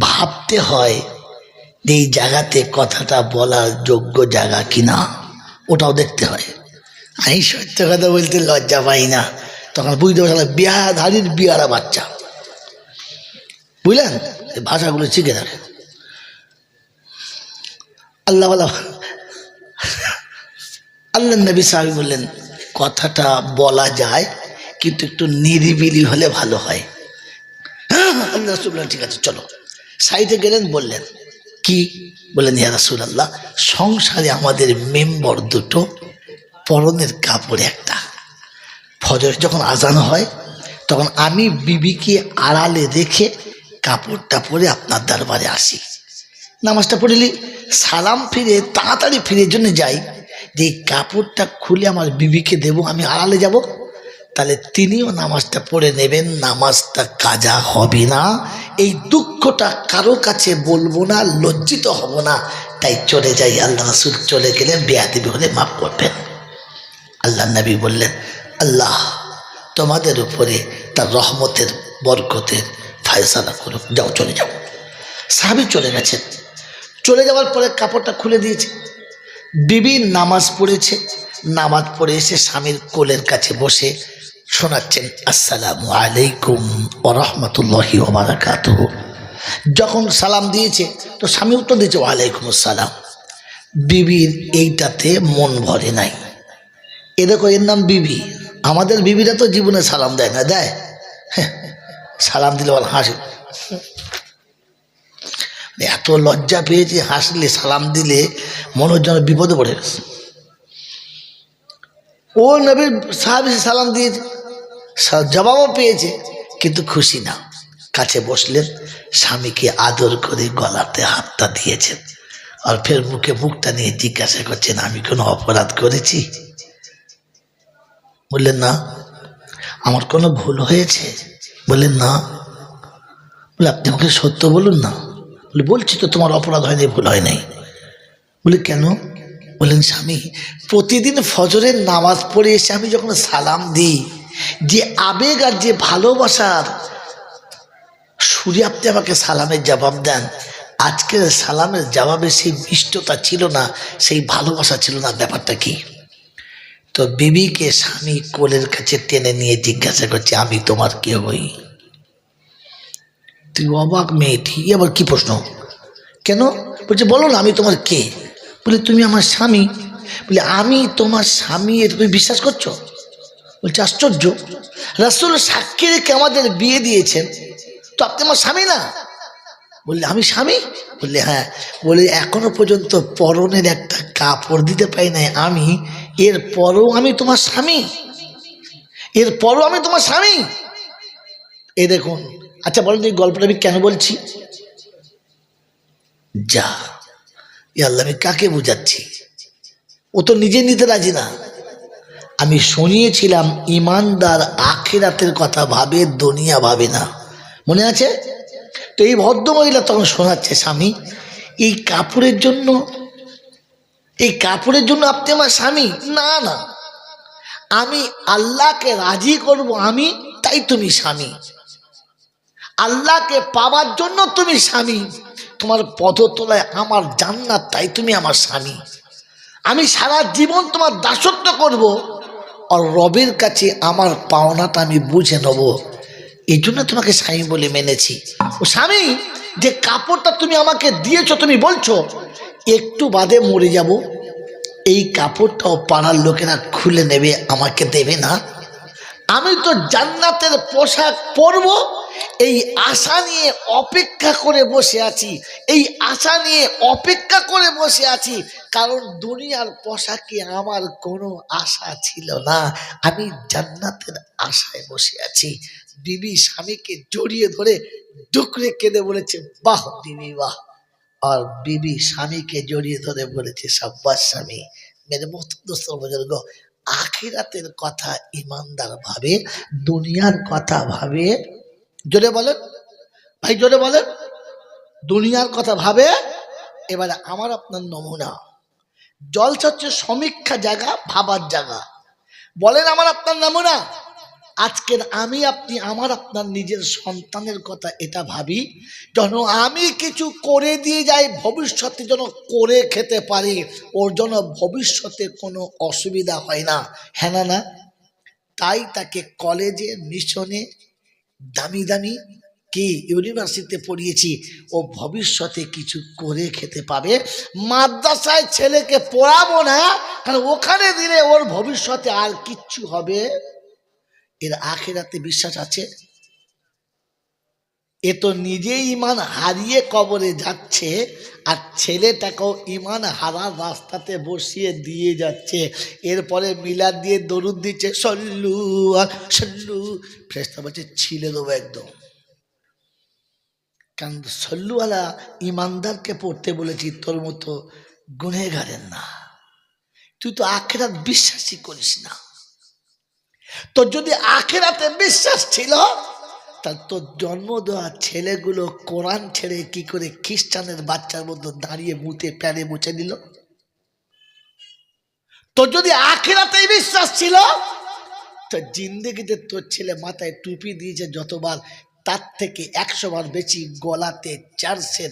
ভাবতে হয় এই জায়গাতে কথাটা বলার যোগ্য জায়গা কিনা, ওটাও দেখতে হয়। আমি সত্য কথা বলতে লজ্জা পাই না, তখন বুঝতে পারছি বিয়াধারীর বিয়ারা বাচ্চা, বুঝলেন? এই ভাষাগুলো শিখে রাখে। আল্লাহ নবী সাহেব বললেন, কথাটা বলা যায় কিন্তু একটু নিরিবিলি হলে ভালো হয়। আল্লাহ রাসূল বললেন, ঠিক আছে চলো। সাইডে গেলেন, বললেন কি? বললেন, ইয়া রাসূলুল্লাহ, সংসারে আমাদের মেম্বর দুটো, পরনের কাপড় একটা। ফজর যখন আজান হয় তখন আমি বিবিকে আড়ালে রেখে কাপড়টা পরে আপনার দরবারে আসি, নামাজটা পড়িলি সালাম ফিরে তাড়াতাড়ি ফিরে জন্য যাই, যে এই কাপড়টা খুলে আমার বিবিকে দেব, আমি আড়ালে যাব, তাহলে তিনিও নামাজটা পড়ে নেবেন, নামাজটা কাজা হবে না। এই দুঃখটা কারো কাছে বলবো না, লজ্জিত হব না, তাই চলে যাই। আল্লাহ রাসূল চলে গেলেন, বেয়াদবি হলে মাফ করবেন। আল্লাহ নবী বললেন, আল্লাহ তোমাদের উপরে তার রহমতের বরকতের ফয়সালা করুক, যাও চলে যাও। সাহাবী চলে গেছেন। চলে যাওয়ার পরে কাপড়টা খুলে দিয়েছে, বিবি নামাজ পড়েছে, নামাজ পড়ে এসে স্বামীর কোলের কাছে বসে শোনাচ্ছেন, আসসালামু আলাইকুম ওয়া রাহমাতুল্লাহি ওয়া বারাকাতুহু। যখন সালাম দিয়েছে তো স্বামী উত্তর দিয়েছে, ওয়ালাইকুম আসসালাম। বিবির এইটাতে মন ভরে নাই। এ দেখো, এর নাম বিবি। আমাদের বিবিরা তো জীবনে সালাম দেয় না, দেয়? সালাম দিলে বল হাসি, এত লজ্জা পেয়েছে, হাসলে সালাম দিলে মনে হচ্ছে যেন বিপদে পড়ে গেছে। ও নবীর সাহাবী সালাম দিয়েছে, জবাবও পেয়েছে, কিন্তু খুশি না। কাছে বসলেন, স্বামীকে আদর করে গলাতে হাতটা দিয়েছেন, আর ফের মুখটা নিয়ে জিজ্ঞাসা করছেন, আমি কোনো অপরাধ করেছি? বললেন না। আমার কোনো ভুল হয়েছে? বললেন না। বলে, আপনি আমাকে সত্য বলুন না। বলে, বলছি তো তোমার অপরাধ হয়নি, ভুল হয় নাই। বলে, কেন? বললেন, স্বামী প্রতিদিন ফজরের নামাজ পড়ে এসে আমি যখন সালাম দিই, যে আবেগ আর যে ভালোবাসার সুরে আপনি আমাকে সালামের জবাব দেন, আজকের সালামের জবাবে সেই মিষ্টতা ছিল না, সেই ভালোবাসা ছিল না। ব্যাপারটা কি? তো বিবিকে স্বামী কোলের কাছে টেনে নিয়ে জিজ্ঞাসা করছে, আমি তোমার কে হই? তুই অবাক মেয়েটি, আবার কি প্রশ্ন? কেন? বলছে, বলো না, আমি তোমার কে? বলে, তুমি আমার স্বামী। বলে, আমি তোমার স্বামী, এটা তুমি বিশ্বাস করছো? বলছে, আশ্চর্য, রাসূল সাক্ষী রেখে আমাদের বিয়ে দিয়েছেন, তো আপনি আমার স্বামী না? বললে, আমি স্বামী? বললে, হ্যাঁ। বলে, এখনো পর্যন্ত পরনের একটা কাপড় দিতে পাই নাই আমি, এরপরও আমি তোমার স্বামী? এরপরও আমি তোমার স্বামী? এ দেখুন, আচ্ছা বলেন এই গল্পটা আমি কেন বলছি? যা এ আল্লাহ, আমি কাকে বুঝাচ্ছি? ও তো নিজে নিতে রাজি না। আমি শুনিয়েছিলাম ইমানদার আখিরাতের কথা ভাবে, দুনিয়া ভাবে না, মনে আছে? তো এই ভদ্রমহিলা তখন শোনাচ্ছে, স্বামী এই কাপড়ের জন্য, এই কাপড়ের জন্য আপনি আমার স্বামী? না না, আমি আল্লাহকে রাজি করব, আমি তাই তুমি স্বামী। আল্লাহকে পাওয়ার জন্য তুমি স্বামী, তোমার পদতলায় আমার জান্নাত, তাই তুমি আমার স্বামী। আমি সারা জীবন তোমার দাসত্ব করব, আর রবের কাছে আমার পাওনাটা আমি বুঝে নেব, এই জন্য তোমাকে স্বামী বলে মেনেছি। ও স্বামী, যে কাপড়টা তুমি আমাকে দিয়েছো, তুমি বলছো একটু বাদে মরে যাব, এই কাপড়টাও পাড়ার লোকেরা খুলে নেবে, আমাকে দেবে না। আমি তো জান্নাতের পোশাক পরবো, এই আশা নিয়ে অপেক্ষা করে বসে আছি, এই আশা নিয়ে অপেক্ষা করে বসে আছি, কারণ দুনিয়ার পোশাকে আমার কোনো আশা ছিল না, আমি জান্নাতের আশায় বসে আছি। বিবি স্বামীকে জড়িয়ে ধরে ডুকরে কেঁদে বলেছে, বাহ বিবি বাহ। আর বিবি স্বামীকে জড়িয়ে ধরে বলেছে, সাব্বাস স্বামী। মেরে মুহতদস্ত বুজুর্গ, আখিরাতের কথা ইমানদার ভাবে, দুনিয়ার কথা ভাবে। জোরে বলেন ভাই, জোরে বলেন। দুনিয়ার কথা ভাবে। এবারে আমার আপনার নমুনা, জলসা হচ্ছে সমীক্ষা জায়গা, ভাবার জায়গা। বলেন আমার আপনার নমুনা। আজকের আমি আপনি আমার আপনার নিজের সন্তানের কথা এটা ভাবি, যেন আমি কিছু করে দিয়ে যাই, ভবিষ্যতে যেন করে খেতে পারি, ওর জন্য ভবিষ্যতে কোনো অসুবিধা হয় না, হ্যাঁ না না? তাই তাকে কলেজে, মিশনে, দামি দামি কি ইউনিভার্সিটিতে পড়িয়েছি, ও ভবিষ্যতে কিছু করে খেতে পাবে। মাদ্রাসায় ছেলেকে পড়াবো না, কারণ ওখানে দিলে ওর ভবিষ্যতে আর কিচ্ছু হবে। এর আখিরাতে বিশ্বাস আছে? এ তো নিজেই ইমান হারিয়ে কবরে যাচ্ছে, আর ছেলেটাকেও ইমান হারার রাস্তাতে বসিয়ে দিয়ে যাচ্ছে। এরপরে মিলাদ দিয়ে দরুদ দিচ্ছে, সল্লু আর সল্লু। ফেরেশতা বলছে ছিলে দেবো একদম, কারণ সল্লুওয়ালা ইমানদারকে পড়তে বলেছি, তোর মতো গুনেগারের না। তুই তো আখিরাত বিশ্বাসই করিস না। তোর যদি আখিরাতে বিশ্বাস ছিল, তাহলে তোর জন্ম দেওয়া ছেলেগুলো কোরআন ছেড়ে কি করে খ্রিস্টানের বাচ্চার মধ্যে দাঁড়িয়ে মুতে প্যারে মুছে দিল? তোর যদি আখিরাতেই বিশ্বাস ছিল, তো জিন্দেগিতে তোর ছেলে মাথায় টুপি দিয়েছে যতবার, তার থেকে 100 বার বেশি গলাতে চার্চের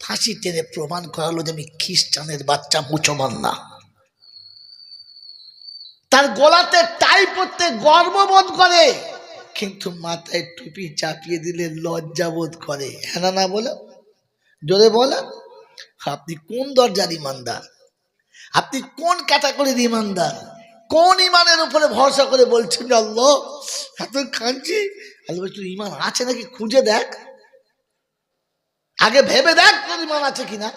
ফাঁসি টেনে প্রমাণ করালো যে আমি খ্রিস্টানের বাচ্চা, মুসলমান না। তার গলাতে টাই পরতে গর্ববোধ করে, কিন্তু মাথায় টুপি চাপিয়ে দিলে লজ্জা বোধ করে, হ্যাঁ না বলে? জোরে বলে। আপনি কোন দরজার ইমানদার? আপনি কোন ক্যাটাগরির ইমানদার? কোন ইমানের উপরে ভরসা করে বলছেন যে আল্লাহ এত কাঁদছি? আল্লাহ বলছে ইমান আছে নাকি খুঁজে দেখ, আগে ভেবে দেখ তোর ইমান আছে কিনা।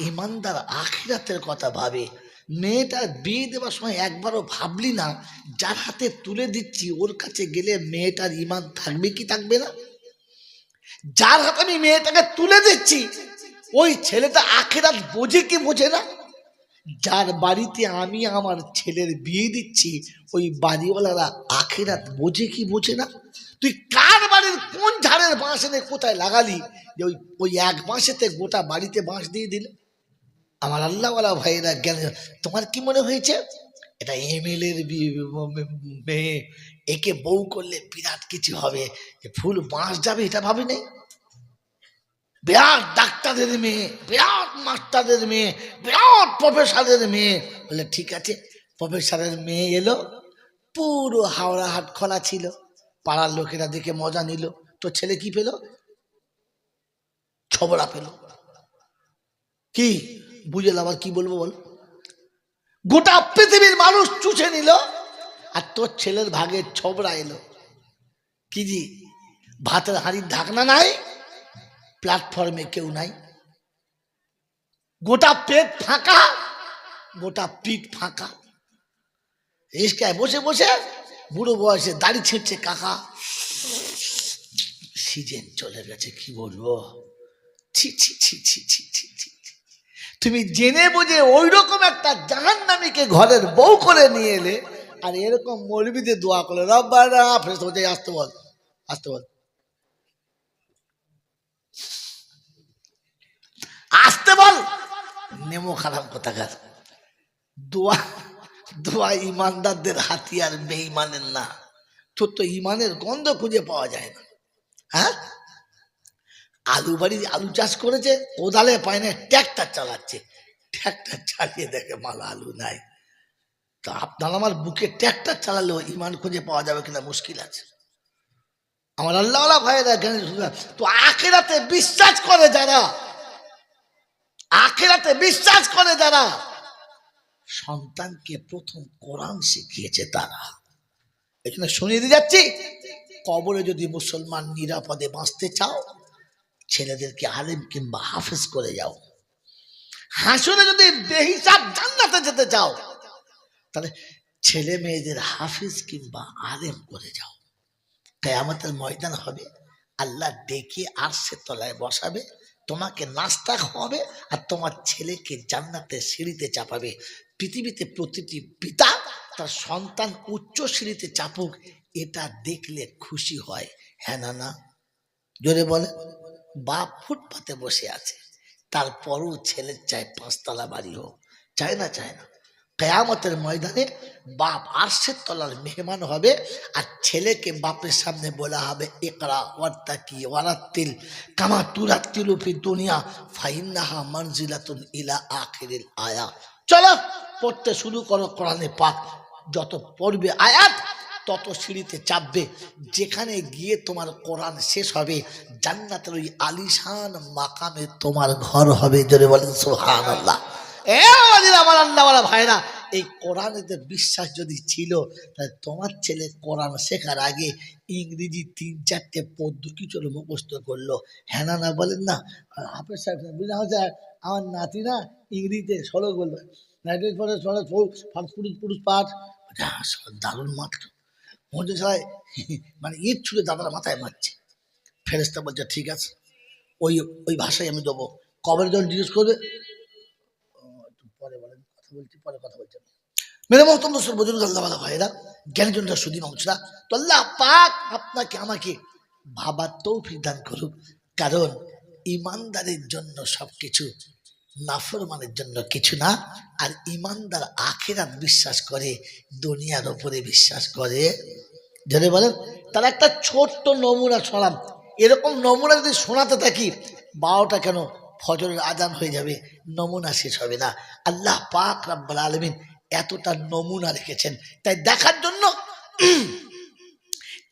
ইমানদার আখিরাতের কথা ভাবে। মেয়েটা বিয়ে দেওয়ার সময় একবারও ভাবলি না, যার হাতে তুলে দিচ্ছি ওর কাছে গেলে মেয়েটার ইমান থাকবে কি থাকবে না? যার হাতে আমি মেয়েটাকে তুলে দিচ্ছি ওই ছেলেটা আখিরাত বোঝে কি বোঝে না? যার বাড়িতে আমি আমার ছেলের বিয়ে দিচ্ছি ওই বাড়িওয়ালারা আখিরাত বোঝে কি বোঝে না? তুই কার বাড়ির কোন ঝাড়ের বাঁশ এনে কোথায় লাগালি যে ওই ওই এক বাঁশেতে গোটা বাড়িতে বাঁশ দিয়ে দিলে? আমার আল্লাহওয়ালা ভাইয়েরা জ্ঞান, তোমার কি মনে হয়েছে এটা এমএলএর মেয়ে, একে বউ করলে বিরাট কিছু হবে, ফুল বাঁশ যাবে এটা ভাবি নাই? বিরাট ডাক্তারের মেয়ে, বিরাট মাস্টারের মেয়ে, বিরাট প্রফেসরের মেয়ে। বলে ঠিক আছে, প্রফেসরের মেয়ে এলো, পুরো হাওড়া হাট খোলা ছিল, পাড়ার লোকেরা দেখে মজা নিল। তো ছেলে কি পেল? ছবড়া পেল। কি বুঝল? আবার কি বলবো বল? গোটা পৃথিবীর মানুষ চুষে নিল, আর তোর ছেলের ভাগে ছবড়া এলো। কি জি, ভাতের হাঁড়ির ঢাকনা নাই, প্ল্যাটফর্মে কেউ নাই, গোটা পেট ফাঁকা, গোটা পিঠ ফাঁকা। রিস্কায় বসে বসে বুড়ো বয়সে দাড়ি ছিঁড়ছে কাকা, সিজন চলে গেছে, কি বলবো, ছি ছি ছি ছি ছি ছি ছি। তুমি জেনে বুঝে ওই রকম একটা জাহান্নামীকে ঘরের বউ করে নিয়ে এলে, আর এরকম মৌলবীতে দোয়া করলে রব্বানা, ফেরেশতা বলছে আসতে বল, আসতে বল, আসতে বল, নেমো খারাপ কোথাকার। দোয়া, দোয়া ইমানদারদের হাতিয়ার, বেঈমানের না। তোর তো ইমানের গন্ধ খুঁজে পাওয়া যায় না। হ্যাঁ, আলু বাড়ি আলু চাষ করেছে, কোদালে পায় না, ট্র্যাক্টর চালাচ্ছে, ট্র্যাক্টর চালিয়ে দেখে মাল আলু নাই। তো আপনার আমার বুকে ট্র্যাক্টর চালালেও ইমান খুঁজে পাওয়া যাবে কিনা মুশকিল আছে। আমার আল্লাহ ভাইয়েরা, তো আখিরাতে বিশ্বাস করে যারা, আখিরাতে বিশ্বাস করে যারা, সন্তানকে প্রথম কোরআন শিখিয়েছে তারা। এখানে শুনিয়ে দিয়ে যাচ্ছি, কবরে যদি মুসলমান নিরাপদে বাঁচতে চাও, ছেলেদেরকে আলেম কিংবা হাফেজ করে যাও। হাসরে যদি বেহিসাব জান্নাতে যেতে চাও, তাহলে ছেলে মেয়েদের হাফেজ কিংবা আলেম করে যাও। কিয়ামতের ময়দান হবে, আল্লাহ ডেকে আরশের তলায় বসাবে, তোমাকে নাস্তা খাওয়াবে, আর তোমার ছেলেকে জান্নাতের সিঁড়িতে চাপাবে। পৃথিবীতে প্রতিটি পিতা তার সন্তান উচ্চ সিঁড়িতে চাপুক, এটা দেখলে খুশি হয়, হ্যাঁ না না? জোরে বলে। বাপ ফুটপাতে বসে আছে, তারপরও ছেলের চায় পাঁচতলা বাড়ি হোক, চায় না? চায় না। কিয়ামতের ময়দানে বাপ আরশের তলার মেহমান হবে, আর ছেলেকে বাপের সামনে বলা হবে, ইকরা ওয়াত্তাকি ওয়ারাত্তিল কামা তুরাত্তিলু ফিদ দুনিয়া ফাইন্নাহা মানজিলাতুন ইলা আখিরিল আয়া। চলো পড়তে শুরু করো কোরআনে পাক। যত পড়বে আয়াত, তত সিঁড়িতে চাপবে। যেখানে গিয়ে তোমার কোরআন শেষ হবে, জান্নাতের ওই আলিশান মাকামে তোমার ঘর হবে। জোরে বলেন সুবহানাল্লাহ। আমার আল্লাহওয়ালা ভাইরা, এই কোরআনেতে বিশ্বাস যদি ছিল, তাহলে তোমার ছেলে কোরআন শেখার আগে ইংরেজি 3-4টে পদ্ধতি চলে মুখস্থ করলো, হ্যাঁ না না বলেন না? হাফেজ সাহেব বুঝলাম, আমার নাতি না ইংরেজিতে 16 বললো, পুরুষ পাঠ, দারুণ মাত্র মধ্যে সবাই মানে ইট ছুড়ে দাদার মাথায় মারছে। ফেরেশতা বলছে ঠিক আছে, ওই ওই ভাষায় আমি দেবো। কবরে যখন জিজ্ঞেস করবে, পরে বলেন, কথা বলছি, পরে কথা বলছি। মেরে মহতম দোষর বুজুর্গ আল্লাহওয়ালা ভাইরা, জ্ঞানীজনরা, সুদী মানুষরা, তো আল্লাহ পাক আপনাকে আমাকে ভাবার তৌফিক দান করুক। কারণ ইমানদারের জন্য সবকিছু, নাফরমানের জন্য কিছু না। আর ইমানদার আখিরাত বিশ্বাস করে, দুনিয়ার ওপরে বিশ্বাস করে। যদি বলেন, তার একটা ছোট্ট নমুনা শোনাম। এরকম নমুনা যদি শোনাতে থাকি, 12টা কেন ফজরের আজান হয়ে যাবে, নমুনা শেষ হবে না। আল্লাহ পাক রব্বুল আলামিন এতটা নমুনা রেখেছেন, তাই দেখার জন্য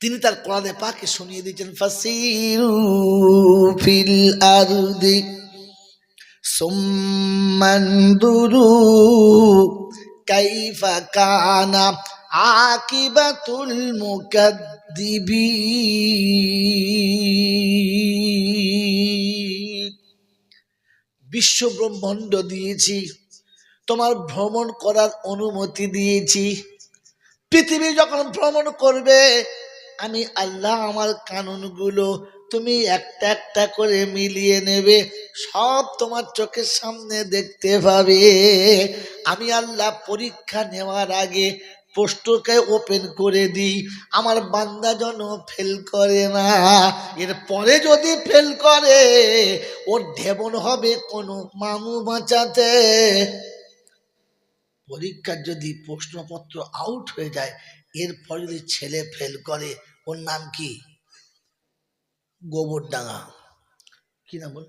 তিনি তার কোরআনে পাকে শুনিয়ে দিয়েছেন, ফাসিরু ফিল আরদি সুম্মানদুরু কাইফা কানা আকিবাতুল মুকাদ্দিবিন। বিশ্ব ব্রহ্মাণ্ড দিয়েছি, তোমার ভ্রমণ করার অনুমতি দিয়েছি। পৃথিবী যখন ভ্রমণ করবে, আমি আল্লাহ আমার কানুনগুলো তুমি একটা একটা করে মিলিয়ে নেবে, সব তোমার চোখের সামনে দেখতে পাবে। আমি আল্লাহ পরীক্ষা নেওয়ার আগে পোস্টকে ওপেন করে দিই, আমার বান্দা যেন ফেল করে না। এরপরে যদি ফেল করে, ওর ঢেবন হবে কোনো মামু বাঁচাতে। পরীক্ষার যদি প্রশ্নপত্র আউট হয়ে যায়, এরপর যদি ছেলে ফেল করে, ওর নাম কি? গোবরডাঙ্গা। কি নাম বল,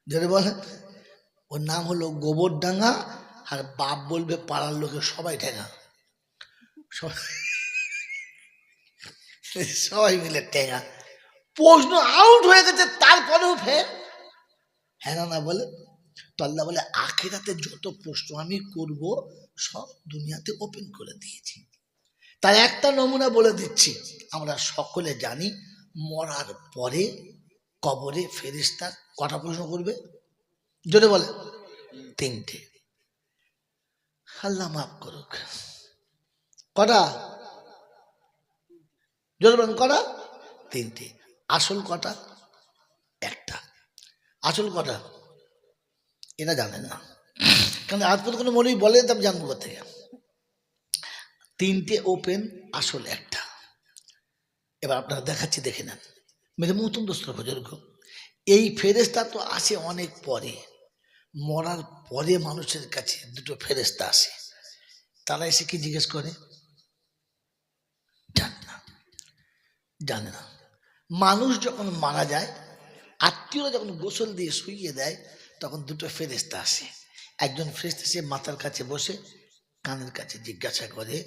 যেটা বলে, ওর নাম হলো গোবরডাঙ্গা। আর বাপ বলবে পাড়ার লোকে সবাই ঠেঙা, সবাই মিলে ঠেঙা। প্রশ্ন আউট হয়ে গেছে, তারপরেও ফেল, হ্যাঁ না বলে। তো আল্লাহ বলে, আখিরাতে যত প্রশ্ন আমি করব, সব দুনিয়াতে ওপেন করে দিয়েছি। তার একটা নমুনা বলে দিচ্ছি, আমরা সকলে জানি, মরার পরে কবরে ফেরেশতা কটা প্রশ্ন করবে? জোরে বলে, 3টে। আল্লাহ মাফ করুক, কটা? জোরে বলেন, কটা? 3টে। আসল কটা? একটা। আসল কটা? এটা জানেন না, কারণ আজ পর্যন্ত কোনো মৌলবী বলে তো আমি জানবো কোথা থেকে। তিনটে ওপেন, আসল একটা। এবার আপনারা দেখাচ্ছি, দেখে নেন। মেরে মতন দোস্ত বুজুর্গ, এই ফেরেশতা তো আসে অনেক পরে। মরার পরে মানুষের কাছে দুটো ফেরেশতা আসে, তারা এসে কি জিজ্ঞেস করে? জানে না, জানে না। মানুষ যখন মারা যায়, আত্মীয়রা যখন গোসল দিয়ে শুইয়ে দেয়, তখন দুটো ফেরেশতা আসে। একজন ফেরেশতা সে মাথার কাছে বসে কানের কাছে জিজ্ঞাসা করে,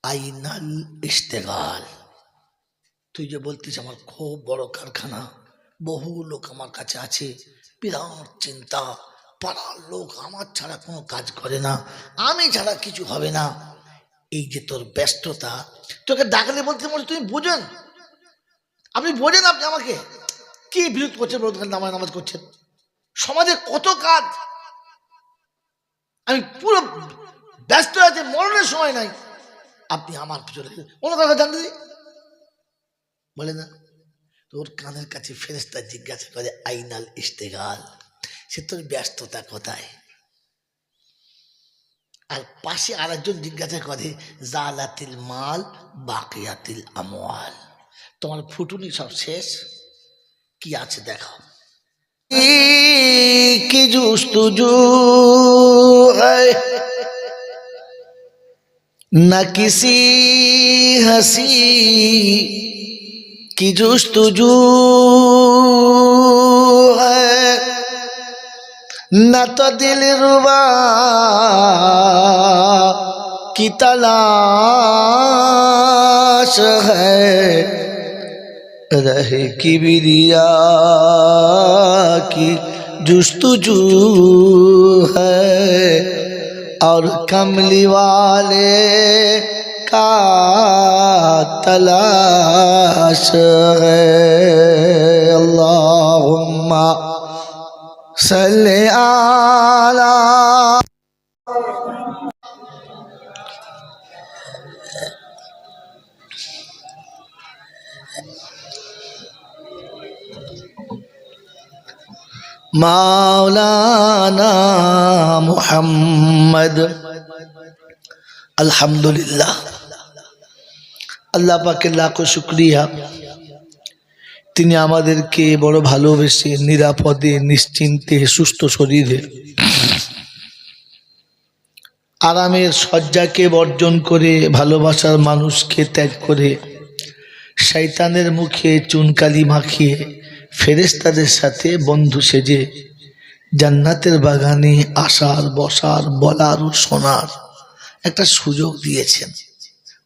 আইনাল ইশতেগাল। তুই যে বলতিস আমার খুব বড় কারখানা, বহু লোক আমার কাছে আছে, বিরাট চিন্তা, পাড়ার লোক আমার ছাড়া কোনো কাজ করে না, আমি ছাড়া কিছু হবে না, এই যে তোর ব্যস্ততা, তোকে ডাকলে বলতে বলছে তুমি বোঝেন, আপনি বোঝেন, আপনি আমাকে কি বিরোধ করছেন? নামাজ করছেন, সমাজে কত কাজ, আমি পুরো ব্যস্ত আছে, মরণের সময় নাই, আপনি আমার পিছনে অন্য কথা জানতে বলে না। তোর কানের কাছে ফেরেশতা জিজ্ঞাসা করে, আইনাল ইশতেগাল, সে তোর ব্যস্ততা কোথায়? আর পাশে আরেকজন জিজ্ঞাসা করে, জালাতিল মাল বাকিয়াতিল আমওয়াল, তোমার ফুটুনি সব শেষ, কি আছে দেখো। কি জুস্তজু না কিসি হাসি की जुस्तजू है, न तो दिल रुबा की तलाश है, रहे किबरिया की जुस्तजू है, और कमली वाले का तलाश है। अल्लाहुम्मा सल्ले आला। मौलाना मुहम्मद। अल्हम्दुलिल्लाह, আল্লাহ পাকের লাখো শুকরিয়া, তিনি আমাদেরকে বড় ভালোবেসে নিরাপদে নিশ্চিন্তে সুস্থ শরীরে আরামের শয্যাকে বর্জন করে ভালোবাসার মানুষকে ত্যাগ করে শয়তানের মুখে চুনকালি মাখিয়ে ফেরেশতাদের সাথে বন্ধু সেজে জান্নাতের বাগানে আসার, বসার, বলার ও শোনার একটা সুযোগ দিয়েছেন।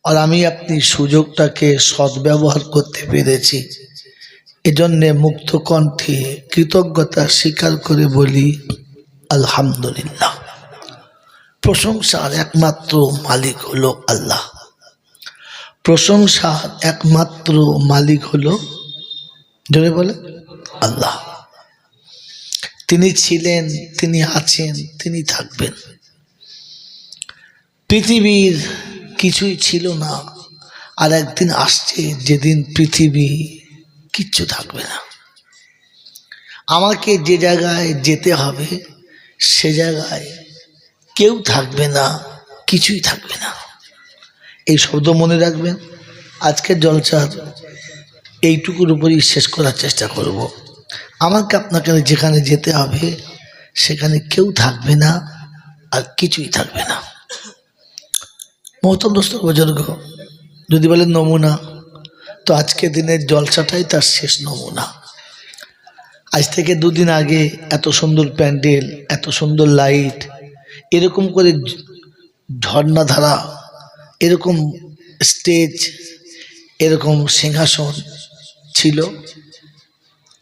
আর আমি আপনি সুযোগটাকে সদ্ব্যবহার করতে পেরেছি, এজন্যে মুক্ত কণ্ঠে কৃতজ্ঞতা স্বীকার করে বলি আলহামদুলিল্লাহ। প্রশংসার একমাত্র মালিক হলো আল্লাহ, প্রশংসার একমাত্র মালিক হলো, জোরে বলে, আল্লাহ। তিনি ছিলেন, তিনি আছেন, তিনি থাকবেন। পৃথিবীর কিছুই ছিল না, আর একদিন আসছে যেদিন পৃথিবী কিচ্ছু থাকবে না। আমাকে যে জায়গায় যেতে হবে সে জায়গায় কেউ থাকবে না, কিছুই থাকবে না। এই শব্দ মনে রাখবেন। আজকের জলসার এইটুকুর উপরই শেষ করার চেষ্টা করব। আমাকে আপনাকে যেখানে যেতে হবে সেখানে কেউ থাকবে না আর কিছুই থাকবে না। মোহতরম দোস্ত বুজুর্গ, যদি বলেন নমুনা, তো আজকে দিনের জলসাটাই তার শেষ নমুনা। আজ থেকে দুদিন আগে এত সুন্দর প্যান্ডেল, এত সুন্দর লাইট, এরকম করে ঝর্ণাধারা, এরকম স্টেজ, এরকম সিংহাসন ছিল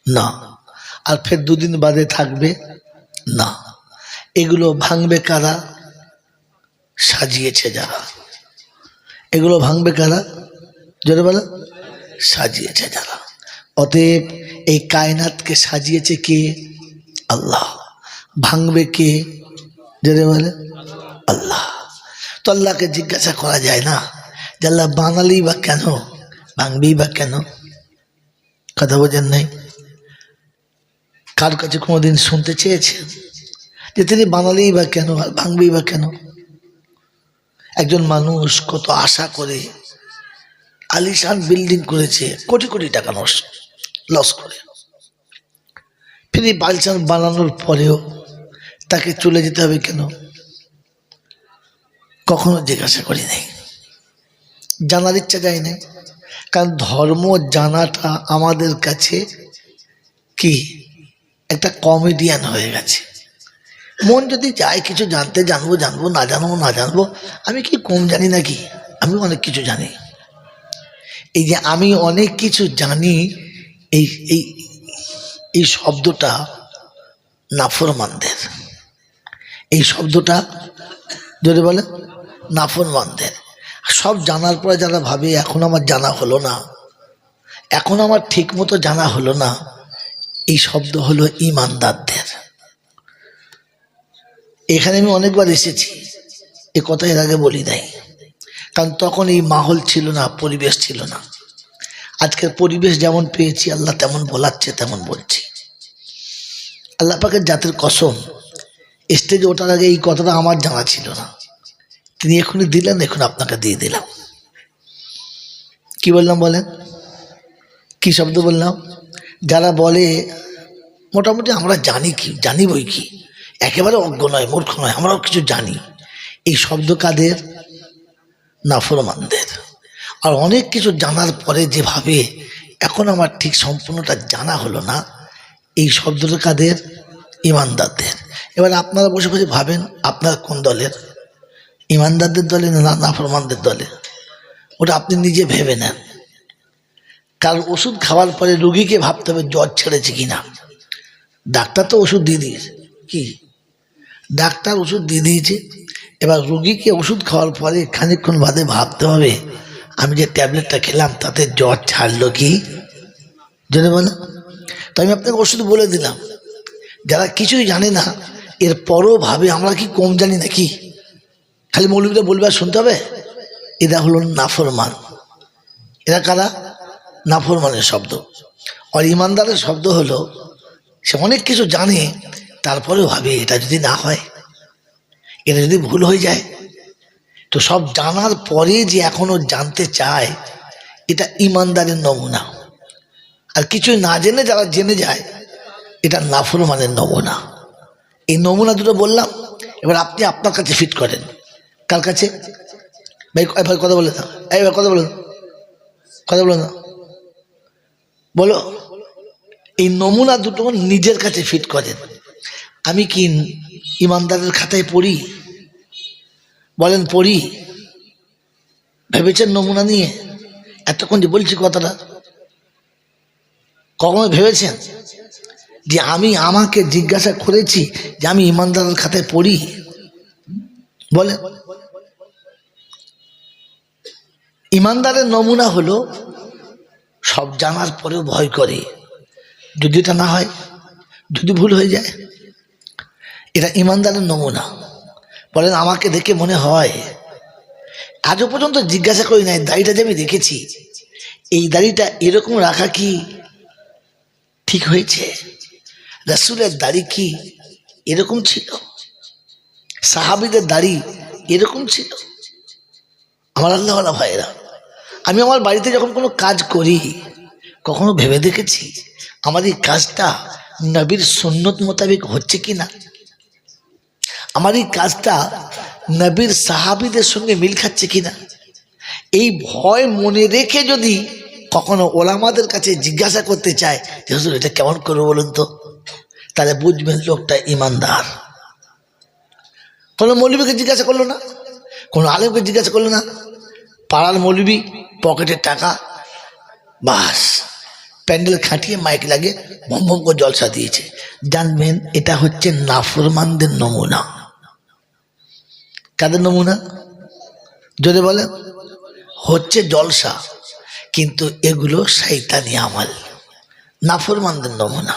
না। আর ফের দুদিন বাদে থাকবে না। এগুলো ভাঙবে কারা? সাজিয়েছে যারা। এগুলো ভাঙবে কারা? জোরে বলো, সাজিয়েছে যারা। অতএব এই কায়নাতকে সাজিয়েছে কে? আল্লাহ। ভাঙবে কে? জোরে বলে, আল্লাহ। তো আল্লাহকে জিজ্ঞাসা করা যায় না যে আল্লাহ বানালি বা কেন, ভাঙবি বা কেন? কথা বোঝেন নাই? কার কাছে কোনোদিন শুনতে চেয়েছেন যে তিনি বানালেই বা কেন আর ভাঙবেই বা কেন? একজন মানুষ কত আশা করে আলিশান বিল্ডিং করেছে, কোটি কোটি টাকা লস করে, তিনি বালিশান বানানোর পরেও তাকে চলে যেতে হবে কেন? কখনো জিজ্ঞাসা করি নাই, জানার ইচ্ছা যায় না। কারণ ধর্ম জানাটা আমাদের কাছে কি একটা কমেডিয়ান হয়ে গেছে। মন যদি চায় কিছু জানতে, জানবো জানবো, না জানবো না জানবো। আমি কি কম জানি নাকি? আমি অনেক কিছু জানি। এই যে আমি অনেক কিছু জানি, এই এই এই শব্দটা নাফরমানদের। এই শব্দটা যদি বলে নাফরমানদের। সব জানার পরে যারা ভাবে এখন আমার জানা হলো না, এখন আমার ঠিক মতো জানা হলো না, এই শব্দ হলো ইমানদারদের। এখানে আমি অনেকবার এসেছি, এ কথা এর আগে বলি নাই, কারণ তখন এই মাহল ছিল না, পরিবেশ ছিল না। আজকের পরিবেশ যেমন পেয়েছি, আল্লাহ তেমন বলাচ্ছে তেমন বলছি। আল্লাহ পাকের জাতের কসম, স্টেজে ওঠার আগে এই কথাটা আমার জানা ছিল না, তিনি এখনই দিলেন, এখন আপনাকে দিয়ে দিলাম। কি বললাম বলেন? কি শব্দ বললাম? যারা বলে মোটামুটি আমরা জানি, কি জানি বই কি, একেবারে অজ্ঞ নয়, মূর্খ নয়, আমরাও কিছু জানি, এই শব্দ কাদের? নাফরমানদের। আর অনেক কিছু জানার পরে যেভাবে এখন আমার ঠিক সম্পূর্ণটা জানা হলো না, এই শব্দটা কাদের? ইমানদারদের। এবার আপনারা বসে বসে ভাবেন আপনার কোন দলের? ইমানদারদের দলে না নাফরমানদের দলে? ওটা আপনি নিজে ভেবে নেন। কারণ ওষুধ খাওয়ার পরে রুগীকে ভাবতে হবে জ্বর ছেড়েছে কিনা। ডাক্তার তো ওষুধ দিয়ে দিয়েছে, কি ডাক্তার ওষুধ দিয়ে দিয়েছে, এবার রুগীকে ওষুধ খাওয়ার পরে খানিকক্ষণ বাদে ভাবতে হবে আমি যে ট্যাবলেটটা খেলাম তাতে জ্বর ছাড়লো কি, জেনে বলো। তো আমি আপনাকে ওষুধ বলে দিলাম। যারা কিছুই জানে না এরপরও ভাবে আমরা কি কম জানি নাকি, খালি মৌলবীরা বলবে আর শুনতে হবে। এরা হলো নাফরমান। এরা কারা? নাফরমানের শব্দ। আর ইমানদারের শব্দ হলো সে অনেক কিছু জানে, তারপরেও ভাবে এটা যদি না হয়, এটা যদি ভুল হয়ে যায়। তো সব জানার পরে যে এখনো জানতে চায়, এটা ইমানদারের নমুনা। আর কিছু না জেনে যারা জেনে যায়, এটা নাফরমানের নমুনা। এই নমুনা দুটো বললাম, এবার আপনি আপনার কাছে ফিট করেন। কার কাছে? ভাই ভাই কথা বলে না, এই ভাই কথা বলে না, কথা বলে না, বলো। এই নমুনা দুটো নিজের কাছে ফিট করেন। আমি কি ইমানদারের খাতায় পড়ি? বলেন পড়ি? ভেবেছেন নমুনা নিয়ে? এতক্ষণ যে বলছি কথাটা, কখনো ভেবেছেন যে আমি আমাকে জিজ্ঞাসা করেছি যে আমি ইমানদারের খাতায় পড়ি? বলেন। ইমানদারের নমুনা হলো সব জানার পরেও ভয় করে, যদি এটা না হয়, যদি ভুল হয়ে যায়। এটা ইমানদারের নমুনা। বলেন আমাকে দেখে মনে হয়, আজও পর্যন্ত জিজ্ঞাসা করি নাই, দাড়িটা যে আমি দেখেছি, এই দাড়িটা এরকম রাখা কি ঠিক হয়েছে? রাসূলের দাড়ি কি এরকম ছিল? সাহাবীদের দাড়ি এরকম ছিল? আমার আল্লাহওয়ালা ভাইরা, আমি আমার বাড়িতে যখন কোনো কাজ করি কখনো ভেবে দেখেছি আমার এই কাজটা নবীর সুন্নত মোতাবেক হচ্ছে কি না? আমার এই কাজটা নবীর সাহাবীদের সঙ্গে মিল খাচ্ছে কিনা? এই ভয় মনে রেখে যদি কখনো ওলামাদের কাছে জিজ্ঞাসা করতে চায় যে হুজুর এটা কেমন করবো বলুন তো, তাহলে বুঝবেন লোকটা ইমানদার। কোনো মৌলবীকে জিজ্ঞাসা করলো না, কোনো আলেমকে জিজ্ঞাসা করলো না, পাড়ার মৌলবী, পকেটের টাকা, বাস প্যান্ডেল খাটিয়ে মাইক লাগে ভম ভম করে জলসা দিয়েছে, জানবেন এটা হচ্ছে নাফরমানদের নমুনা। কাদের নমুনা? যদি বলেন হচ্ছে জলসা, কিন্তু এগুলো শয়তানি আমল, নাফরমানদের নমুনা।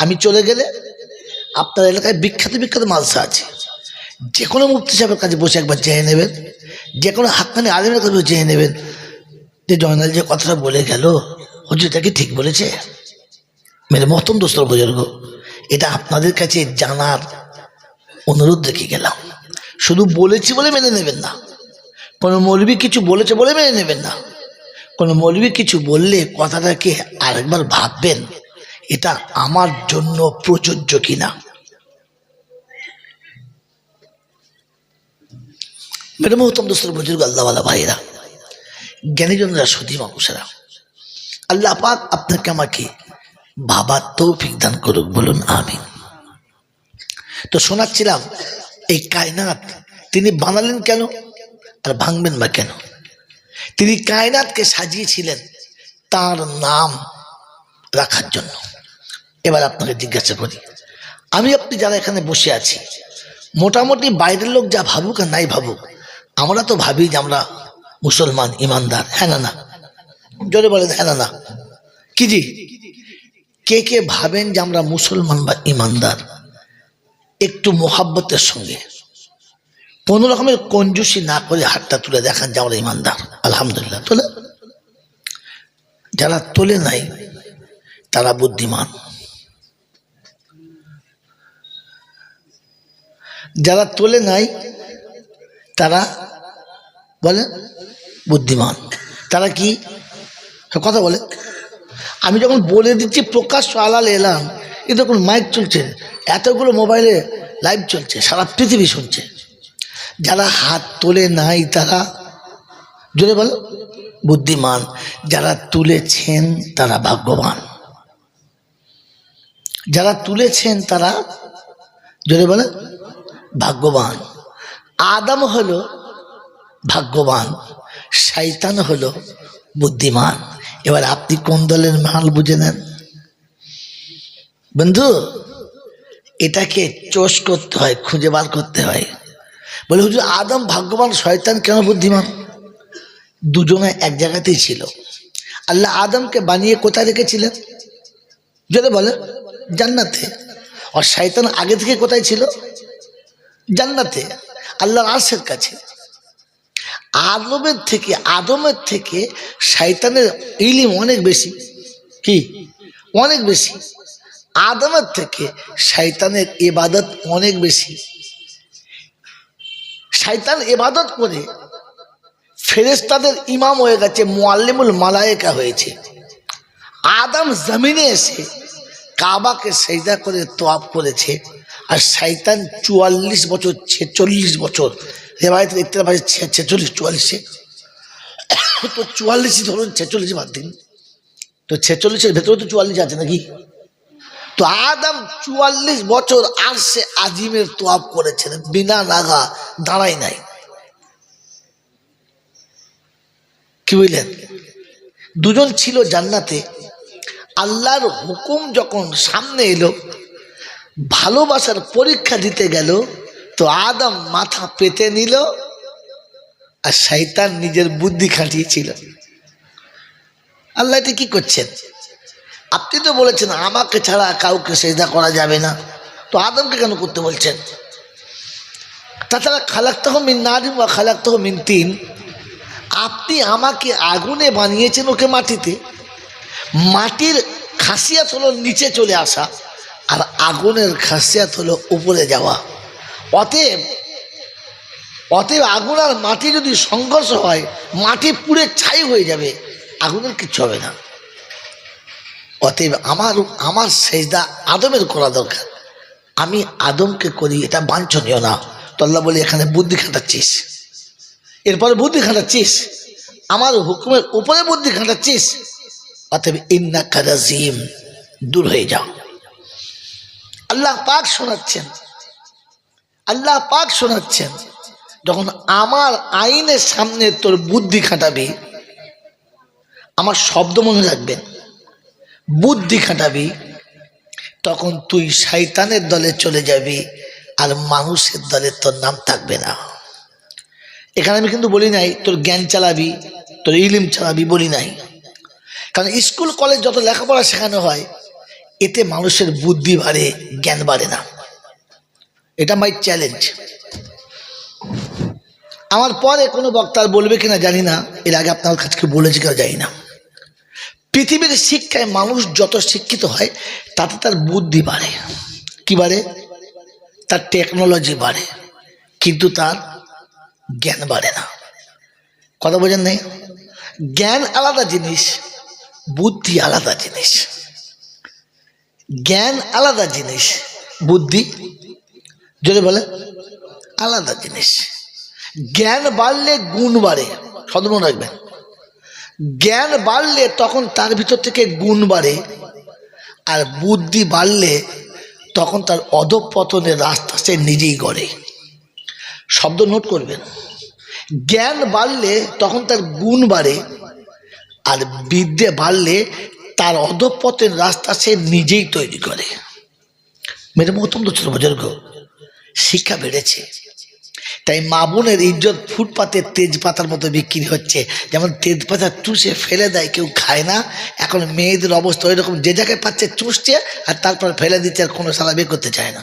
আমি চলে গেলে আপনার এলাকায় বিখ্যাত বিখ্যাত মাদ্রাসা আছে, যে কোনো মুফতি সাহেবের কাছে বসে একবার জেনে নেবেন, যে কোনো হাক্কানি আলেমের কাছে জেনে নেবেন যে জয়নাল যে কথাটা বলে গেল হুজুর এটা কি ঠিক বলেছে? মেরে মহতম দোস্ত বুজুর্গ, এটা আপনাদের কাছে জানার অনুরোধ রেখে গেলাম। শুধু বলেছি বলে মেনে নেবেন না, কোনো মৌলবী কিছু বলেছে বলে মেনে নেবেন না। কোনো মৌলবী কিছু বললে কথাটাকে আরেকবার ভাববেন, এটা আমার জন্য প্রযোজ্য কিনা। মেরে মহতম দোস্ত বুজুর্গ, আল্লাহওয়ালা ভাইরা, জ্ঞানীজনরা, সতী মানুষেরা, আল্লাহ পাক আপনাকে আমাকে ভাবার তৌফিক দান করুক, বলুন আমিন। তো শোনাচ্ছিলাম এই কায়নাত তিনি বানালেন কেন আর ভাঙবেন বা কেন? তিনি কায়নাতকে সাজিয়েছিলেন তার নাম রাখার জন্য। এবার আপনাকে জিজ্ঞাসা করি, আমি আপনি যারা এখানে বসে আছি, মোটামুটি বাইরের লোক যা ভাবুক আর নাই ভাবুক, আমরা তো ভাবি যে আমরা মুসলমান ইমানদার, হ্যাঁ না? না জোরে বলেন হ্যাঁ না? কি জি, কে কে ভাবেন যে আমরা মুসলমান বা ইমানদার? একটু মোহাব্বতের সঙ্গে, কোন রকমের কঞ্জুসি না করে হাতটা তুলে দেখান যে আমরা ইমানদার। আলহামদুলিল্লাহ তোলে। যারা তোলে নাই তারা বুদ্ধিমান, যারা তোলে নাই তারা বলে বুদ্ধিমান। তারা কি কথা বলে? আমি যখন বলে দিচ্ছি প্রকাশ্য আলাল এলাম, কিন্তু এখন মাইক চলছে, এতগুলো মোবাইলে লাইভ চলছে, সারা পৃথিবী শুনছে। যারা হাত তোলে নাই তারা জোরে বলো বুদ্ধিমান, যারা তুলেছেন তারা ভাগ্যবান, যারা তুলেছেন তারা জোরে বলে ভাগ্যবান। আদম হলো ভাগ্যবান, শয়তান হলো বুদ্ধিমান। এবার আপনি কোন দলের মাল বুঝে নেন বন্ধু। এটাকে চোষ করতে হয়, খুঁজে বার করতে হয়। বলে হুজুর আদম ভাগ্যবান, শয়তান কেন বুদ্ধিমান? দুজনে এক জায়গাতেই ছিল। আল্লাহ আদমকে বানিয়ে কোথায় রেখেছিলেন যদি বলে? জান্নাতে। আর শয়তান আগে থেকে কোথায় ছিল? জান্নাতে, আল্লাহর আরশের কাছে। আদমের থেকে শয়তানের ইলম অনেক বেশি। কি অনেক বেশি? আদমের থেকে শয়তানের ইবাদত অনেক বেশি। শয়তান ইবাদত করে ফেরেশতাদের ইমাম হয়ে গেছে, মুআল্লিমুল মালায়েকা হয়েছে। আদম জমিনে এসে কাবাকে সেজদা করে তোয়াফ করেছে, আর শয়তান 44 বছর 46 বছর, রেওয়ায়েতে দেখতে পাই 46 44, তো 44 ধরুন, 46 বাদ দিন, তো 46-এর ভেতরে তো 44 আছে নাকি? তো আদম 44 বছর আরশে আজিমের তোয়াফ করেছেন, বিনা লাগা দাঁড়াই নাই। কি বুঝলেন? দুজন ছিল জান্নাতে। আল্লাহর হুকুম যখন সামনে এলো, ভালোবাসার পরীক্ষা দিতে গেল, তো আদম মাথা পেতে নিল, আর শয়তান নিজের বুদ্ধি খাটিয়েছিল। আল্লাহ কি করছেন? আপনি তো বলেছেন আমাকে ছাড়া কাউকে সেজদা করা যাবে না, তো আদমকে কেন করতে বলছেন? তাছাড়া খালাকতাহু মিন নারিন ওয়া খালাকতাহু মিন তিন, আপনি আমাকে আগুনে বানিয়েছেন, ওকে মাটিতে। মাটির খাসিয়াত হলো নিচে চলে আসা, আর আগুনের খাসিয়াত হলো উপরে যাওয়া। অতএব আগুন আর মাটি যদি সংঘর্ষ হয়, মাটি পুড়ে ছাই হয়ে যাবে, আগুনের কিচ্ছু হবে না। অতএব আমার সেজদা আদমের করা দরকার, আমি আদমকে করি, এটা বাঞ্ছনীয় না। তো আল্লাহ বলি এখানে বুদ্ধি খাটাচ্ছিস, এরপরে বুদ্ধি খাটাচ্ছিস, আমার হুকুমের উপরে বুদ্ধি খাটাচ্ছিস, অতএব ইন্নাকা রাজিম, দূর হয়ে যাও। আল্লাহ পাক শোনাচ্ছেন, যখন আমার আইনের সামনে তোর বুদ্ধি খাটাবি, আমার শব্দ মনে রাখবেন, বুদ্ধি খাটাবি, তখন তুই শয়তানের দলে চলে যাবি, আর মানুষের দলে তোর নাম থাকবে না। এখানে আমি কিন্তু বলি নাই তোর জ্ঞান চালাবি, তোর ইলম চালাবি, বলি নাই। কারণ স্কুল কলেজ যত লেখাপড়া শেখানো হয়, এতে মানুষের বুদ্ধি বাড়ে, জ্ঞান বাড়ে না। এটা মাই চ্যালেঞ্জ। আমার পরে কোনো বক্তার বলবে কিনা জানি না, এর আগে আপনার কাছে বলেছি কিনা জানি না। পৃথিবীর শিক্ষায় মানুষ যত শিক্ষিত হয় তাতে তার বুদ্ধি বাড়ে, কি বাড়ে? তার টেকনোলজি বাড়ে, কিন্তু তার জ্ঞান বাড়ে না। কথা বোঝেন নেই? জ্ঞান আলাদা জিনিস, বুদ্ধি আলাদা জিনিস। জ্ঞান আলাদা জিনিস, বুদ্ধি যদি বলে আলাদা জিনিস। জ্ঞান বাড়লে গুণ বাড়ে, সদ মনে রাখবেন। জ্ঞান বাড়লে তখন তার ভিতর থেকে গুণ বাড়ে, আর বুদ্ধি বাড়লে তখন তার অধঃপতনের রাস্তা সে নিজেই গড়ে। শব্দ নোট করবেন। জ্ঞান বাড়লে তখন তার গুণ বাড়ে, আর বিদ্যে বাড়লে তার অধঃপতনের রাস্তা সে নিজেই তৈরি করে। মেরে মহতম তো ছোট বুজুর্গ, শিক্ষা বেড়েছে, তাই মা বোনের ইজ্জত ফুটপাতের তেজপাতার মতো বিক্রি হচ্ছে। যেমন তেজপাতা চুষে ফেলে দেয়, কেউ খায় না। এখন মেয়েদের অবস্থা ওই রকম, যে জায়গায় পাচ্ছে চুষছে আর তারপর ফেলে দিচ্ছে, আর কোনো সালা বের করতে চায় না।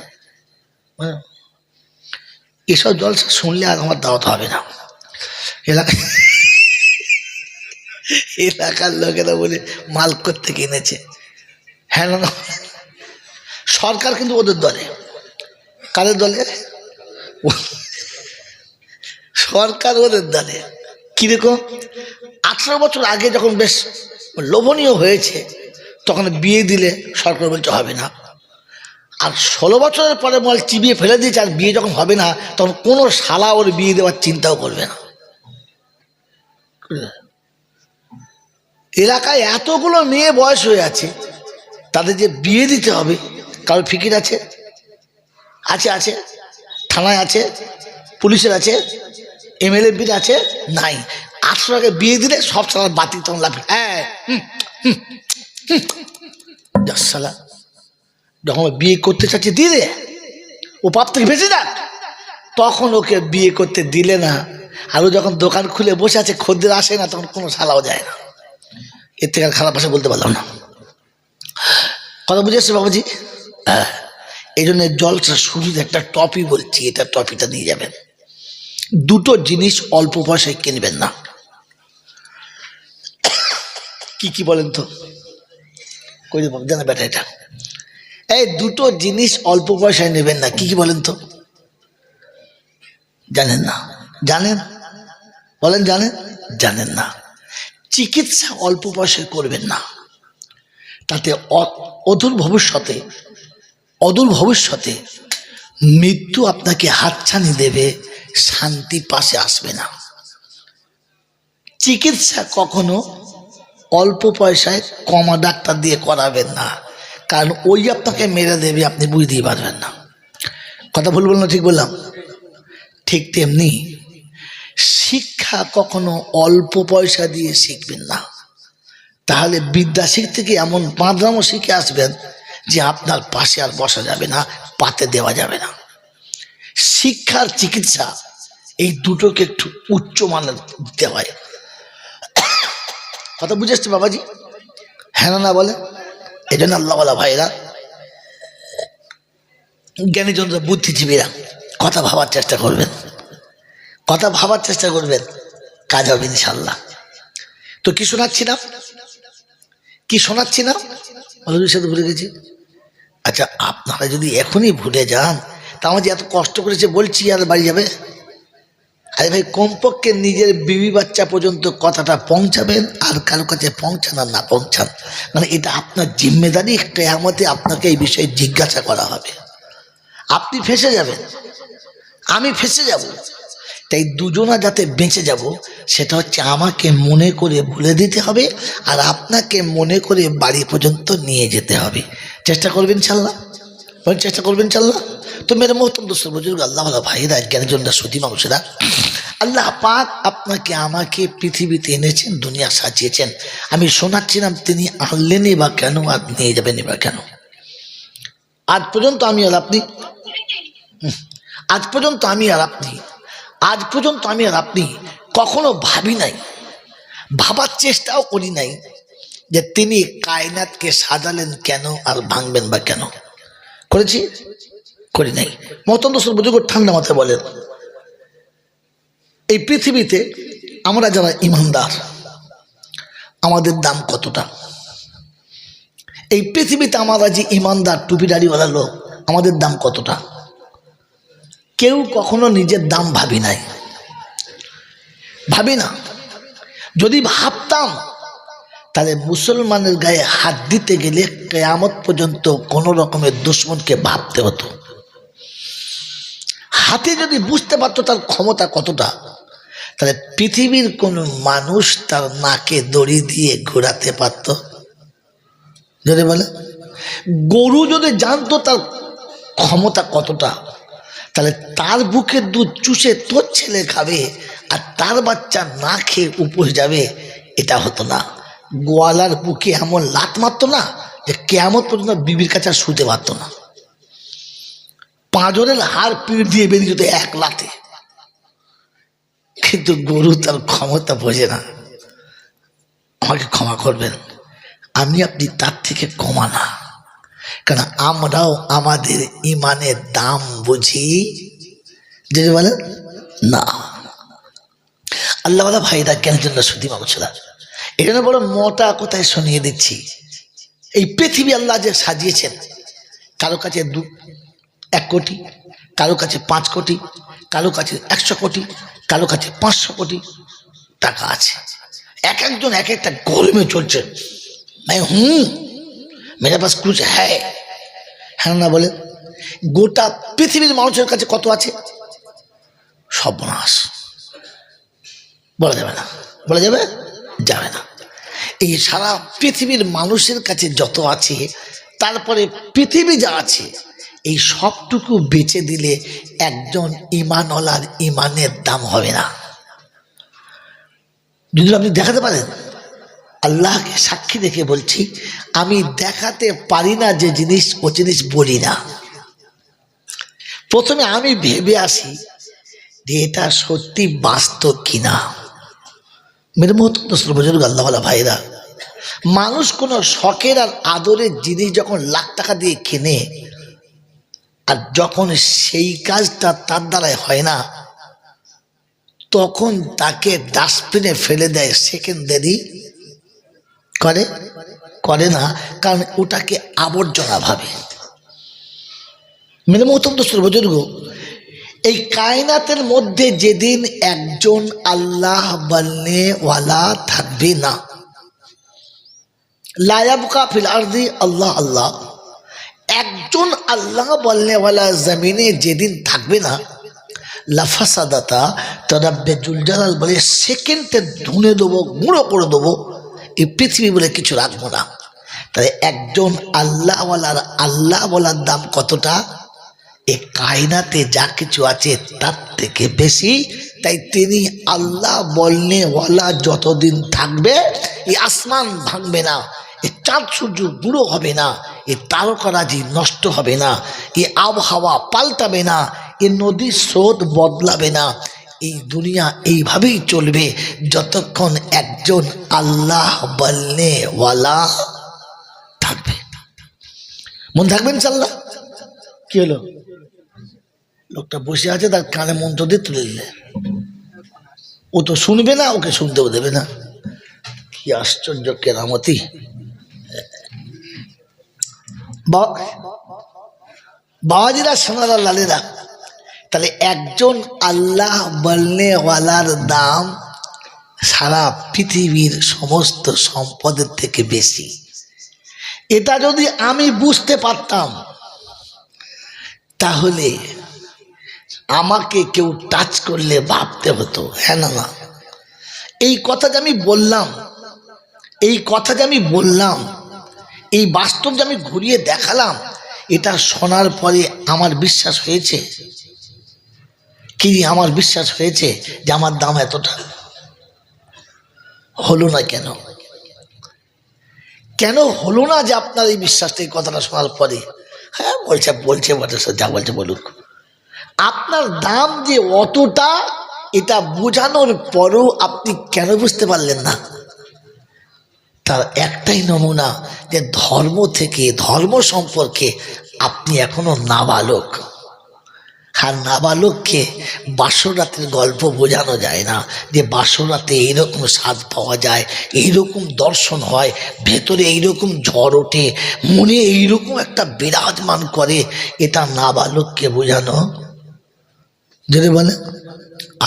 এসব জলসা শুনলে আর আমার দাওয়াত হবে না। এলাকার লোকেরা বলে মাল করতে কিনেছে। হ্যাঁ না, সরকার কিন্তু ওদের দলে। কাদের দলে? সরকার ওদের দলে। কিরকম? 18 বছর আগে যখন বেশ লোভনীয় হয়েছে, তখন বিয়ে দিলে সরকার বলছে হবে না। আর 16 বছরের পরে মাল চিবিয়ে ফেলে দিয়েছে, আর বিয়ে যখন হবে না তখন কোনো শালা ওর বিয়ে দেওয়ার চিন্তাও করবে না। এলাকায় এতগুলো মেয়ে বয়স হয়ে আছে, তাদের যে বিয়ে দিতে হবে কারোর ফিকির আছে? আছে আছে, থানায় আছে, পুলিশের আছে, MLA আছে, নাই। 18 আগে বিয়ে দিলে সব সালা বাতি তখন লাভ। হ্যাঁ, সালা যখন বিয়ে করতে চাচ্ছে দিয়ে দে, ও পাপ থেকে বেঁচে যাক, তখন ওকে বিয়ে করতে দিলে না। আর ও যখন দোকান খুলে বসে আছে, খদ্দের আসে না, তখন কোনো সালাও যায় না। এর থেকে আর খারাপ ভাষা বলতে পারলাম না। কথা বুঝে আসছে বাবাজি? হ্যাঁ, এই জন্য জলসা শুরুর একটা টপি বলছি, এটা টপিটা নিয়ে যাবেন। দুটো জিনিস অল্প পয়সায় কিনবেন না। কি কি বলেন তো? কই জানা বেটা, এটা এই দুটো জিনিস অল্প পয়সায় নেবেন না। কি কি বলেন তো? জানেন না? জানেন? বলেন জানেন? জানেন না। চিকিৎসা অল্প পয়সায় করবেন না, তাতে অদূর ভবিষ্যতে মৃত্যু আপনাকে হাতছানি দেবে, শান্তি পাশে আসবে না। চিকিৎসা কখনো অল্প পয়সায় কমা ডাক্তার দিয়ে করাবেন না, কারণ ওই আপনাকে মেরে দেবে, আপনি বুঝতেই পারবেন না। কথা ভুল বললাম, ঠিক বললাম? ঠিক তেমনি শিক্ষা কখনো অল্প পয়সা দিয়ে শিখবেন না, তাহলে বিদ্যা শিখতে গিয়ে এমন বাঁধরামও শিখে আসবেন যে আপনার পাশে আর বসা যাবে না, পাতে দেওয়া যাবে না। শিক্ষার চিকিৎসা এই দুটোকে একটু উচ্চ মানের দিতে হয়। কথা বুঝে আসছে বাবাজি? হ্যাঁ না বলে? এই জন্য আল্লাহওয়ালা ভাইরা, জ্ঞানীজন, বুদ্ধিজীবীরা কথা ভাবার চেষ্টা করবেন, কথা ভাবার চেষ্টা করবেন, কাজ হবে ইনশাল্লাহ। তো কি শোনাচ্ছিলাম? অলরেডি সাথে ভুলে গেছি। আচ্ছা, আপনারা যদি এখনই ভুলে যান, তা আমার যে এত কষ্ট করেছে বলছি, আর বাড়ি যাবে? আরে ভাই, কমপক্ষে নিজের বিবি বাচ্চা পর্যন্ত কথাটা পৌঁছাবেন, আর কারো কাছে পৌঁছান আর না পৌঁছান, মানে এটা আপনার জিম্মেদারি। কিয়ামতে আপনাকে এই বিষয়ে জিজ্ঞাসা করা হবে। আপনি ফেঁসে যাবেন, আমি ফেঁসে যাব, তাই দুজনা যাতে বেঁচে যাব, সেটা হচ্ছে আমাকে মনে করে বলে দিতে হবে, আর আপনাকে মনে করে বাড়ি পর্যন্ত নিয়ে যেতে হবে। চেষ্টা করবেন ইনশাল্লাহ? চেষ্টা করবেন ইনশাল্লাহ? তো মেরে মহতম দোস্ত বুজুর্গ, আল্লাহ ভাইরা, জ্ঞানীজনরা, সতী মানুষেরা, আল্লাহ পাক আপনাকে আমাকে পৃথিবীতে এনেছেন, দুনিয়া সাজিয়েছেন। আমি শোনাচ্ছিলাম তিনি আনলেনই বা কেন, আর নিয়ে যাবেনই বা কেন? আজ পর্যন্ত আমি আর আপনি কখনো ভাবি নাই, ভাবার চেষ্টাও করি নাই যে তিনি কায়নাতকে সাজালেন কেন, আর ভাঙবেন বা কেন। করি নাই। মহতম দোস্ত বুজুর্গ, ঠান্ডা মাথায় বলেন, এই পৃথিবীতে আমরা যারা ইমানদার, আমাদের দাম কতটা? এই পৃথিবীতে আমরা যে ইমানদার টুপিদারিওয়ালা লোক, আমাদের দাম কতটা? কেউ কখনো নিজের দাম ভাবি নাই, ভাবি না। যদি ভাবতাম তাহলে মুসলমানের গায়ে হাত দিতে গেলে কিয়ামত পর্যন্ত কোনো রকমের দুশমনকে ভাবতে হতো। হাতে যদি বুঝতে পারতো তার ক্ষমতা কতটা, তাহলে পৃথিবীর কোনো মানুষ তার নাকে দড়ি দিয়ে ঘোরাতে পারত? যদি বলে গরু যদি জানতো তার ক্ষমতা কতটা, তাহলে তার বুকের দুধ চুষে তোর ছেলে খাবে আর তার বাচ্চা না খেয়ে উপোস যাবে, এটা হতো না। গোয়ালার বুকে এমন লাত মারতো না যে কিয়ামত পর্যন্ত বিবির কাছে আর শুতে পারতো না। পাঁজরের হাড় পিঠ দিয়ে বেরিয়ে যেত এক লাতে। কিন্তু গরু তার ক্ষমতা বোঝে না। আমাকে ক্ষমা করবেন, আমি আপনি তার থেকে কমা না, কারণ আমরাও আমাদের ইমানের দাম বুঝি। যদি বলেন না, আল্লাহওয়ালা ভাইরা কেন জন্য শুধু মানুষরা এখানে বড় মোটা কোথায় শুনিয়ে দিচ্ছি। এই পৃথিবী আল্লাহ যে সাজিয়েছেন, কারো কাছে 1 কোটি, কারো কাছে 5 কোটি, কারো কাছে 100 কোটি, কারো কাছে 500 কোটি টাকা আছে। এক একজন এক একটা গরমে চলছে। মেরে পাস কুছ হ্যায়, হ্যাঁ না বলে। গোটা পৃথিবীর মানুষের কাছে কত আছে? সর্বনাশ, বলা যাবে না, বলা যাবে যাবে না। এই সারা পৃথিবীর মানুষের কাছে যত আছে, তারপরে পৃথিবী যা আছে, এই সবটুকু বেচে দিলে একজন ইমানওয়ালার ইমানের দাম হবে না। যদি আপনি দেখাতে পারেন, আল্লাহকে সাক্ষী রেখে বলছি, আমি দেখাতে পারি না যে জিনিস, ও জিনিস বলি না। প্রথমে আমি ভেবে আসি যে এটা সত্যি বাস্তব কিনা। মেরে মহত্ব বুজুর্গ আল্লাহওয়ালা ভাইরা, মানুষ কোনো শখের আর আদরের জিনিস যখন লাখ টাকা দিয়ে কেনে, আর যখন সেই কাজটা তার দ্বারাই হয় না, তখন তাকে ডাস্টবিনে ফেলে দেয়। সেকেন্ড দেরি করে না, কারণ ওটাকে আবর্জনা ভাবে। মেরে মহতম দোস্তর বুজুর্গ, এই কায়নাতের মধ্যে যেদিন একজন আল্লাহ বলনেওয়ালা থাকবে না, লা ইয়াবকা ফিল আরদি আল্লাহ আল্লাহ, একজন আল্লাহ বলনেওয়ালা জমিনে যেদিন থাকবে না, লাফাসাদাতা, তো রাব্বে জুল জালাল বলে সেকেন্ডে ধুনে দেবো, গুঁড়ো করে দেবো, এই পৃথিবী বলে কিছু রাখবো না। তাহলে একজন আল্লাহওয়ালার আল্লাহ বলার দাম কতটা? এ কায়নাতে যা কিছু আছে তার থেকে বেশি। তাই তিনি আল্লাহ বলনেওয়ালা যতদিন থাকবে, এই আসমান ভাঙবে না, এ চাঁদ সূর্য বুড়ো হবে না, এ তারকারাজি নষ্ট হবে না, এ আবহাওয়া পাল্টাবে না, এ নদীর স্রোত বদলাবে না। এই দুনিয়া এইভাবেই চলবে যতক্ষণ একজন আল্লাহ বলনেওয়ালা থাকবে। মন থাকবেন ইনশাআল্লাহ। কি হলো? লোকটা বসে আছে, তার কানে মন্ত্র দিয়ে তুলে দিলে, ও তো শুনবে না, ওকে শুনতেও দেবে না। কি আশ্চর্য কেরামতি! বাবাজিরা, সোনারা, লালেরা, তাহলে একজন আল্লাহ বলনেওয়ালার দাম সারা পৃথিবীর সমস্ত সম্পদের থেকে বেশি। এটা যদি আমি বুঝতে পারতাম, তাহলে আমাকে কেউ টাচ করলে ভাবতে হতো, হ্যাঁ না না, এই কথা যে আমি বললাম, এই বাস্তব যে আমি ঘুরিয়ে দেখালাম, এটা শোনার পরে আমার বিশ্বাস হয়েছে কি? আমার বিশ্বাস হয়েছে যে আমার দাম এতটা। হলো না কেন? কেন হলো না যে আপনার এই বিশ্বাসটা, এই কথাটা শোনার পরে? হ্যাঁ, বলছে যা বলছে বলুক। আপনার দাম যে অতটা, এটা বোঝানোর পরও আপনি কেন বুঝতে পারলেন না? তার একটাই নমুনা, যে ধর্ম সম্পর্কে আপনি এখনো নাবালক। আর নাবালককে বাসরাতের গল্প বোঝানো যায় না যে বাসরাতে এইরকম স্বাদ পাওয়া যায়, এইরকম দর্শন হয়, ভেতরে এইরকম ঝড় ওঠে, মনে এইরকম একটা বিরাজমান করে, এটা নাবালককে বোঝানো যদি বলে।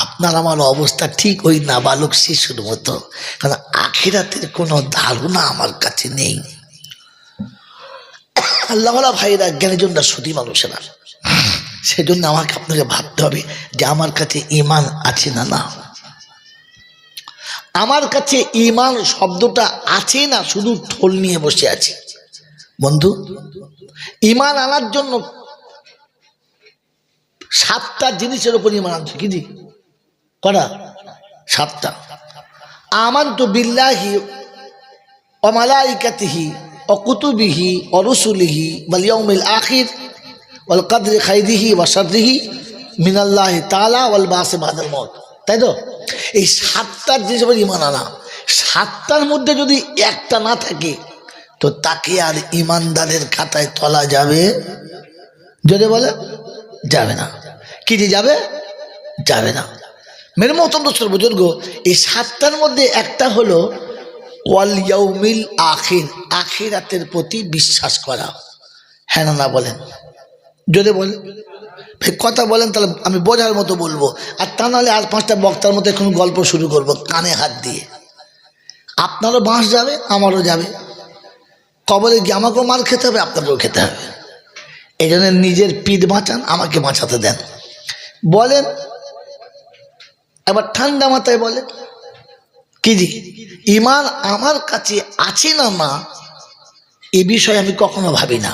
আপনার আমার অবস্থা ঠিক ওই নাবালক শিশুর মতো, কারণ আখিরাতের কোনো ধারণা আমার কাছে নেই। আল্লাহওয়ালা ভাইরা, জ্ঞানীজনরা, সতী মানুষেরা, সেজন্য আমাকে আপনাকে ভাবতে হবে যে আমার কাছে ঈমান আছে না। না, আমার কাছে ঈমান শব্দটা আছে না, শুধু ঠোল নিয়ে বসে আছি। বন্ধু, ঈমান আনার জন্য 7টা জিনিসের উপর ঈমান আনছে। কি জি করা? 7টা। আমানতু বিল্লাহি ওয়া মালাইকাতিহি ওয়া কুতুবিহি ওয়া রুসুলিহি ওয়াল ইয়াউমিল আখির ওয়াল কদরি খাইরিহি ওয়া শাররিহি মিনাল্লাহি তাআলা ওয়াল বাসি বাদাল মউত। তাই তো? এই 7টা জিনিসের উপর ঈমান আনা। 7টার মধ্যে যদি একটা না থাকে তো তাকে আর ঈমানদারের খাতায় তোলা যাবে? যদি বলে যাবে না। কি যে যাবে? যাবে না। মেরে মোহতরম দোস্ত বুজুর্গ, এই 7টার মধ্যে একটা হলো ওয়াল ইয়াউমিল আখির, আখিরাতের প্রতি বিশ্বাস করা। হ্যাঁ না বলেন? যদি বলেন ভাই কথা বলেন তাহলে আমি বোঝার মতো বলবো, আর তা নাহলে আর 5টা বক্তার মতো এখন গল্প শুরু করব কানে হাত দিয়ে। আপনারও বাঁশ যাবে, আমারও যাবে। কবরে গিয়ে আমাকেও মার খেতে হবে, আপনাকেও খেতে হবে। এই জন্য নিজের পিঠ বাঁচান, আমাকে বাঁচাতে দেন। বলেন এবার ঠান্ডা মাথায় বলেন, কি জি ঈমান আমার কাছে আছে না না, এ বিষয়ে আমি কখনো ভাবি না।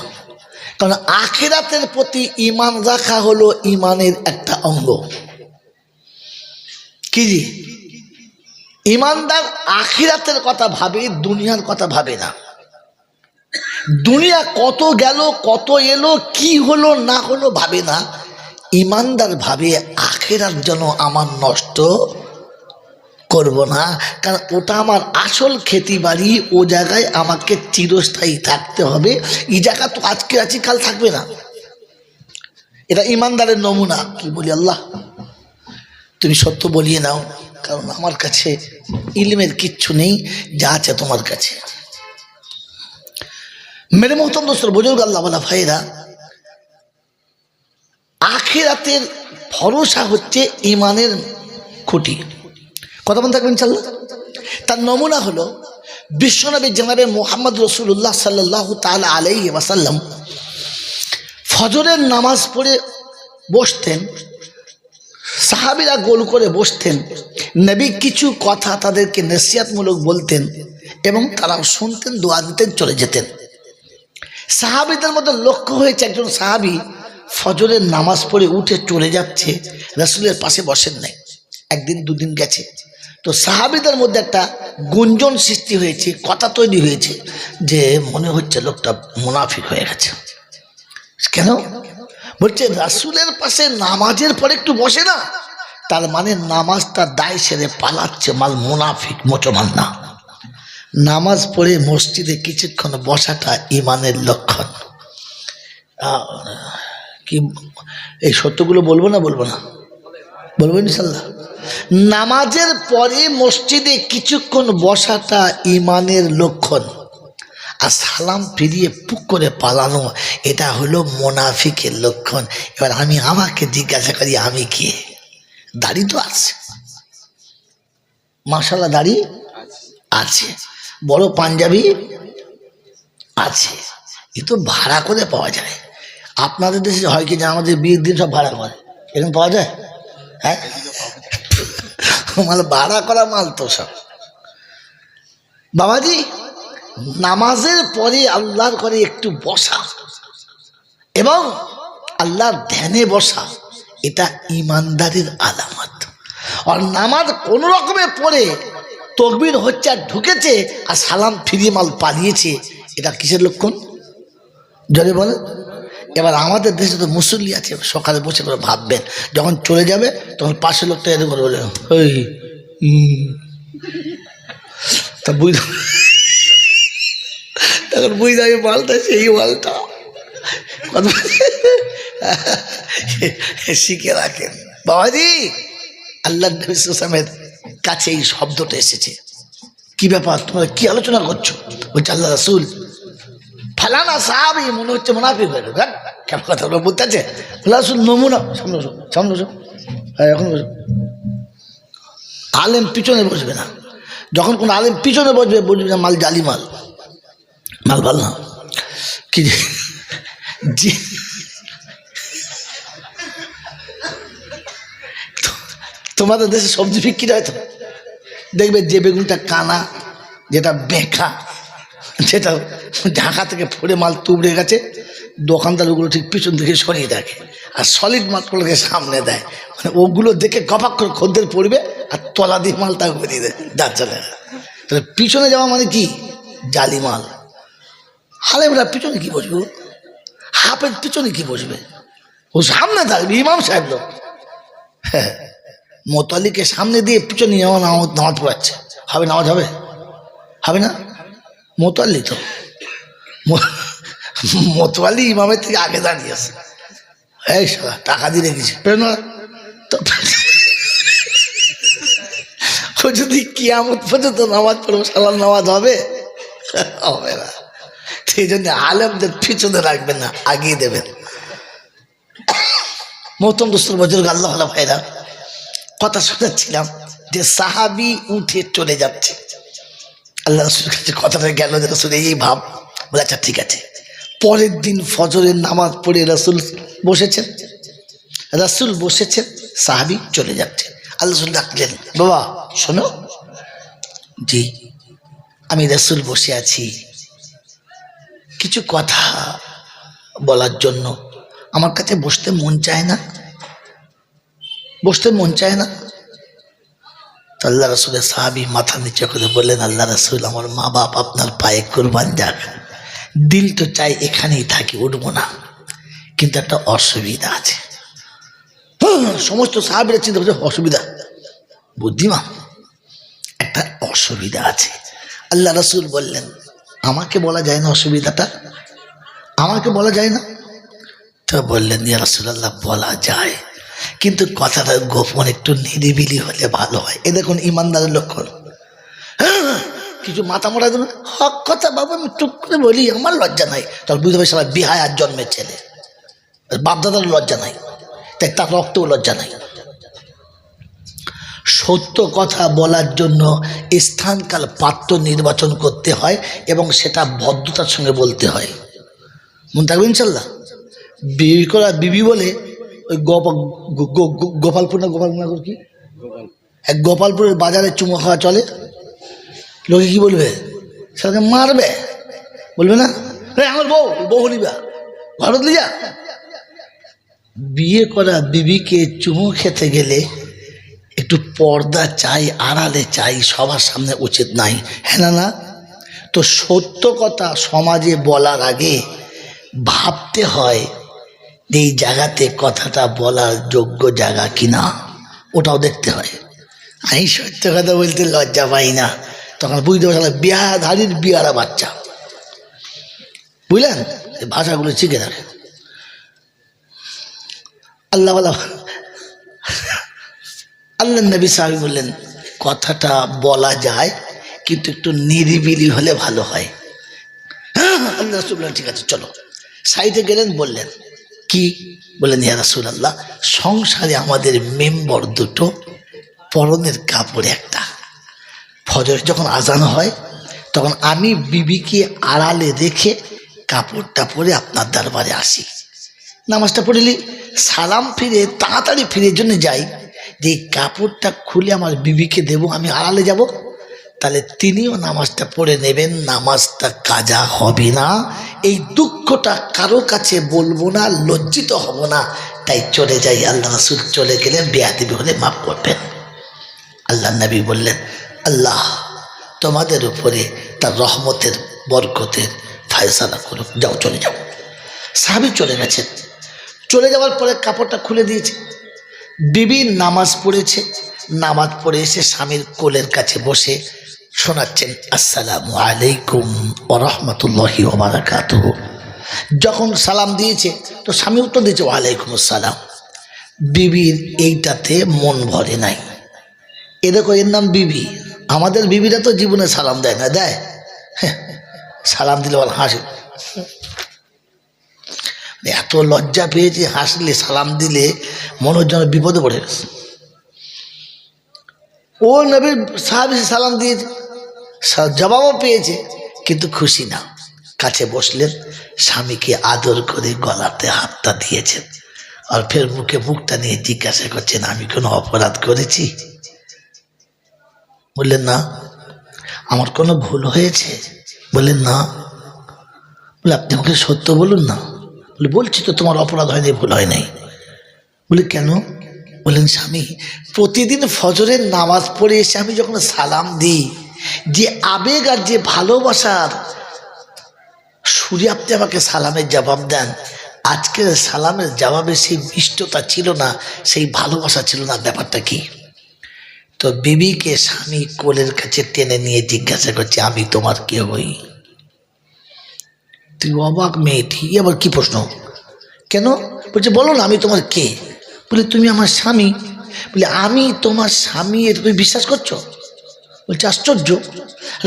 কারণ আখিরাতের প্রতি ঈমান রাখা হলো ঈমানের একটা অঙ্গ। কি জি ঈমানদার আখিরাতের কথা ভাবে, দুনিয়ার কথা ভাবে না। দুনিয়া কত গেল, কত এলো, কি হলো না হলো ভাবে না। ঈমানদার ভাবে আখিরাত যেন আমার নষ্ট করব না, কারণ ওটা আমার আসল খেতি বাড়ি, ও জায়গায় আমাকে চিরস্থায়ী থাকতে হবে। এই জায়গা তো আজকে আছি, কাল থাকবে না। এটা ঈমানদারের নমুনা। কি বলি, আল্লাহ তুমি সত্য বলিয়ে নাও, কারণ আমার কাছে ইলমের কিচ্ছু নেই, যা আছে তোমার কাছে। মেরে মোহতরম দোস্ত বুজুর্গ, আল্লাহ ওয়ালা ভাইরা, আখিরাতের ভরসা হচ্ছে ঈমানের খুঁটি। কথা বলতে থাকবেন ইনশাআল্লাহ। তার নমুনা হলো বিশ্বনবী জনাবে মুহাম্মদ রাসূলুল্লাহ সাল্লাল্লাহু তাআলা আলাইহি ওয়াসাল্লাম ফজরের নামাজ পড়ে বসতেন, সাহাবীরা গোল করে বসতেন, নবী কিছু কথা তাদেরকে নসিহতমূলক বলতেন এবং তারা শুনতেন, দোয়া দিতেন, চলে যেতেন। সাহাবীদের মধ্যে লক্ষ্য হয়েছে একজন সাহাবী ফজরের নামাজ পড়ে উঠে চলে যাচ্ছে, রাসূলের পাশে বসেন নাই। একদিন দুদিন গেছে, তো সাহাবীদের মধ্যে একটা গুঞ্জন সৃষ্টি হয়েছে, কথা তৈরি হয়েছে যে মনে হচ্ছে লোকটা মুনাফিক হয়ে গেছে। কেন? বলছে রাসূলের পাশে নামাজের পরে একটু বসে না, তার মানে নামাজটা দায় সেরে পালাচ্ছে, মাল মুনাফিক, মুসলমান না। নামাজ পড়ে মসজিদে কিছুক্ষণ বসাটা ঈমানের লক্ষণ। কি এই সত্যগুলো বলবো না বলবো ইনশাল্লাহ। নামাজের পরে মসজিদে কিছুক্ষণ বসাটা ঈমানের লক্ষণ, আর সালাম ফিরিয়ে পুক করে পালানো এটা হলো মুনাফিকের লক্ষণ। এবার আমাকে জিজ্ঞাসা করি, আমি কে? দাড়ি তো আছে, মাশাআল্লাহ দাড়ি আছে, বড় পাঞ্জাবি আছে, এ তো ভাড়া করে পাওয়া যায়। আপনাদের দেশে হয় কি যে আমাদের বিয়ের দিন সব ভাড়া করে, এরকম পাওয়া যায়? হ্যাঁ, মাল ভাড়া করা মাল তো সব। বাবাজি, নামাজের পরে আল্লাহর ঘরে একটু বসা এবং আল্লাহর ধ্যানে বসা, এটা ঈমানদারের আলামত। আর নামাজ কোন রকমে পড়ে তাকবীর হচ্ছে আর ঢুকেছে আর সালাম ফিরিয়ে মাল পালিয়েছে, এটা কিসের লক্ষণ? যদি বলে। এবার আমাদের দেশে তো মুসল্লি আছে, সকালে বসে করে ভাববেন, যখন চলে যাবে তখন পাশের লোকটা এরকম করে বলে, ওই তা বুঝ, তখন বুঝতে হবে মালটা সেই মালটা। শিখে রাখেন বাবাজি। আল্লাহ নবী সাল্লাল্লাহু আলাইহি ওয়াসাল্লামের কাছে এই শব্দটা এসেছে। কি ব্যাপার, তোমরা কি আলোচনা করছো? বলছে আল্লাহ রাসূল ফালানা সাহাবী, মনে হচ্ছে মুনাফিক হয়ে গেল। কেমন কথা বলতে আছে আল্লাহ রাসূল, নমুনা সামনে বসো, সামনে বসো, হ্যাঁ এখন বসো। আলেম পিছনে বসবে না, যখন কোনো আলেম পিছনে বসবে বলবে না মাল জালি মাল, মাল ভাল না কি জি। তোমাদের দেশে সবজি বিক্রি হয় তো, দেখবে যে বেগুনটা কানা, যেটা বেঁকা, যেটা ঢাকা থেকে ফোড়ে মাল তুবড়ে গেছে, দোকানদার ওগুলো ঠিক পিছন থেকে সরিয়ে রাখে, আর সলিড মালগুলোকে সামনে দেয়। মানে ওগুলো দেখে গপাক করে খদ্দের পড়বে আর তলা দিয়ে মালটা বেরিয়ে দেয়, যা চলে। তাহলে পিছনে যাওয়া মানে কি? জালি মাল। আলেমরা পিছনে কি বসবে? হাফের পিছনে কি বসবে? ও সামনে থাকবে, ইমাম সাহেব লোক। হ্যাঁ, মোতালিকে সামনে দিয়ে পিছনে নামাজ পড়াচ্ছে, হবে? নামাজ হবে? হবে না? মোতাল্লি তো, মোতওয়ালি ইমামের থেকে আগে দাঁড়িয়েছে। এই সালা টাকা দিয়ে রেখেছে তো, ও যদি কিয়ামত পর্যন্ত নামাজ পড়বো, সালার নামাজ হবে? হবে না। সেই জন্য আলেমদের পিছনে রাখবেন না, আগিয়ে দেবেন। মহতরম দোস্তর বুজুর্গ, আল্লাহ ভাইরা, কথা শোনাচ্ছিলাম যে সাহাবী উঠে চলে যাচ্ছে, আল্লাহ রাসূলের কাছে কথাটা গেল যে রাসূল এই ভাব। বলে আচ্ছা ঠিক আছে। পরের দিন ফজরের নামাজ পড়ে রাসূল বসেছেন, সাহাবী চলে যাচ্ছে। আল্লাহ রাসূল ডাকলেন, বাবা শোনো। জি, আমি রাসূল বসে আছি, কিছু কথা বলার জন্য। আমার কাছে বসতে মন চায় না, বসতে মন চায় না। তো আল্লাহ রাসূলের সাহাবী মাথা নিচে করে বললেন, আল্লাহ রাসূল, আমার মা বাপ আপনার পায়ে কুরবান যাক, দিল তো চাই এখানেই থাকি, উঠবো না, কিন্তু একটা অসুবিধা আছে। সমস্ত সাহাবীরা চিন্তা করছে অসুবিধা, বুদ্ধিমান, একটা অসুবিধা আছে। আল্লাহ রাসূল বললেন, আমাকে বলা যায় না অসুবিধাটা? আমাকে বলা যায় না? তো বললেন, ইয়া রাসূলুল্লাহ বলা যায়, কিন্তু কথাটা গোপন, একটু নিরিবিলি হলে ভালো হয়। এ দেখুন ইমানদারের লক্ষণ। কিছু মাথা মোটা দেবেন, হক কথা বাবা আমি টুক করে বলি, আমার লজ্জা নাই। তার বুঝতে পারি সবাই বিহায়ার জন্মের ছেলে, বাপদাদার লজ্জা নাই, তাই তার রক্তেও লজ্জা নাই। সত্য কথা বলার জন্য স্থানকাল পাত্র নির্বাচন করতে হয় এবং সেটা ভদ্রতার সঙ্গে বলতে হয়। মনে থাকবে ইনশাল্লাহ। বিবি বলে ওই গোপালপুর না কি, গোপালপুরের বাজারে চুমো খাওয়া চলে, লোকে কি বলবে? সেটাকে মারবে, বলবে না আমার বউ হলিবা ভারত লিয়া। বিয়ে করা বিবিকে চুমো খেতে গেলে একটু পর্দা চাই, আড়ালে চাই, সবার সামনে উচিত নাই, হ্যাঁ না? তো সত্য কথা সমাজে বলার আগে ভাবতে হয় এই জায়গাতে কথাটা বলার যোগ্য জায়গা কিনা, ওটাও দেখতে হয়। আমি সত্য কথা বলতে লজ্জা পাই না, তখন বুঝতে পারছিলাম বিয়াধারীর বিয়ারা বাচ্চা, বুঝলেন? এই ভাষাগুলো শিখে রাখে। আল্লাহ নবী সাহাবী বললেন, কথাটা বলা যায় কিন্তু একটু নিরিবিলি হলে ভালো হয়। আল্লাহ রাসূল বললেন, ঠিক আছে চলো। সাইডে গেলেন, বললেন কি? বললেন, ইয়া রাসূলুল্লাহ, সংসারে আমাদের মেম্বার দুটো, পরনের কাপড় একটা। ফজর যখন আজান হয় তখন আমি বিবিকে আড়ালে রেখে কাপড়টা পরে আপনার দরবারে আসি, নামাজটা পড়িলি সালাম ফিরে তাড়াতাড়ি ফিরে জন্য যাই, যে কাপড়টা খুলে আমার বিবিকে দেব, আমি আড়ালে যাব, তাহলে তিনিও নামাজটা পড়ে নেবেন, নামাজটা কাজা হবে না। এই দুঃখটা কারো কাছে বলবো না, লজ্জিত হব না, তাই চলে যাই। আল্লাহ রাসূল চলে গেলেন, বেয়াদবি হলে মাফ করবেন। আল্লাহ নবী বললেন, আল্লাহ তোমাদের উপরে তার রহমতের বরকতের ফায়সালা করুক, যাও চলে যাও। সাহাবী চলে গেছেন। চলে যাওয়ার পরে কাপড়টা খুলে দিয়েছে, বিবি নামাজ পড়েছে, নামাজ পড়ে এসে স্বামীর কোলের কাছে বসে শোনাচ্ছেন, আসসালামু আলাইকুম ওয়া রাহমাতুল্লাহি ওয়া বারাকাতুহু। যখন সালাম দিয়েছে তো স্বামী উত্তর দিয়েছে ওয়ালাইকুম আসসালাম। বিবির এইটাতে মন ভরে নাই। এ দেখো, এর নাম বিবি। আমাদের বিবিরা তো জীবনে সালাম দেয় না, দেয়? সালাম দিলে বল হাসে, এত লজ্জা পেয়েছে, হাসলে সালাম দিলে মনে হচ্ছে যেন বিপদে পড়ে গেছে। ও নবীর সাহাবী সালাম দিয়েছে, জবাবও পেয়েছে, কিন্তু খুশি না। কাছে বসলেন, স্বামীকে আদর করে গলাতে হাতটা দিয়েছেন, আর ফের মুখে মুখটা নিয়ে জিজ্ঞাসা করছেন আমি কোনো অপরাধ করেছি? বললেন না। আমার কোনো ভুল হয়েছে? বললেন না। বলে আপনি আমাকে সত্য বলুন না। বলে বলছি তো তোমার অপরাধ হয়নি, ভুল হয় নাই। বলে কেন? বললেন স্বামী, প্রতিদিন ফজরের নামাজ পড়ে এসে আমি যখন সালাম দিই, যে আবেগ আর যে ভালোবাসার সুরে আপনি আমাকে সালামের জবাব দেন, আজকের সালামের জবাবে সেই মিষ্টতা ছিল না, সেই ভালোবাসা ছিল না। ব্যাপারটা কি? তো বিবিকে স্বামী কোলের কাছে টেনে নিয়ে জিজ্ঞাসা করছে আমি তোমার কে হই? তুই অবাক মেয়েটি, আবার কি প্রশ্ন? কেন? বলছে বলো না আমি তোমার কে। বলে তুমি আমার স্বামী। বলে আমি তোমার স্বামী, এ তুমি বিশ্বাস করছো? বলছে আশ্চর্য,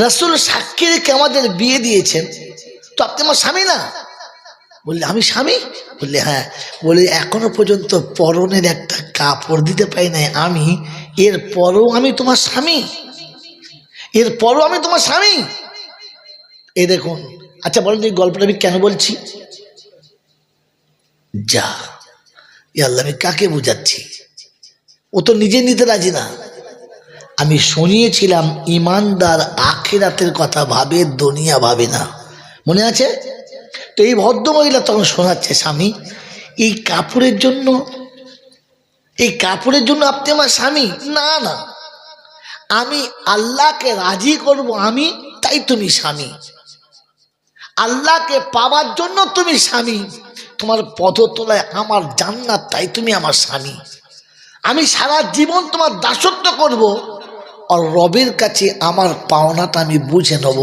রাসূল সাক্ষী রেখে আমাদের বিয়ে দিয়েছেন, তো আপনি আমার স্বামী না? বললে আমি স্বামী? বললে হ্যাঁ। বলে এখনো পর্যন্ত পরনের একটা কাপড় দিতে পাই নাই আমি, এরপরও আমি তোমার স্বামী? এরপরও আমি তোমার স্বামী? এ দেখুন। আচ্ছা বলেন এই গল্পটা আমি কেন বলছি? যা আল্লাহ, আমি কাকে বুঝাচ্ছি? ও তো নিজে নিতে রাজি না। আমি শুনিয়েছিলাম ইমানদার আখিরাতের কথা ভাবে, দুনিয়া ভাবে না। মনে আছে? তো এই ভদ্রমহিলা তখন শোনাচ্ছে স্বামী, এই কাপড়ের জন্য, এই কাপড়ের জন্য আপনি আমার স্বামী? না না, আমি আল্লাহকে রাজি করব আমি, তাই তুমি স্বামী। আল্লাহকে পাওয়ার জন্য তুমি স্বামী, তোমার পদতলায় আমার জান্নাত, তাই তুমি আমার স্বামী। আমি সারা জীবন তোমার দাসত্ব করব, আর রবের কাছে আমার পাওনাটা আমি বুঝে নেব,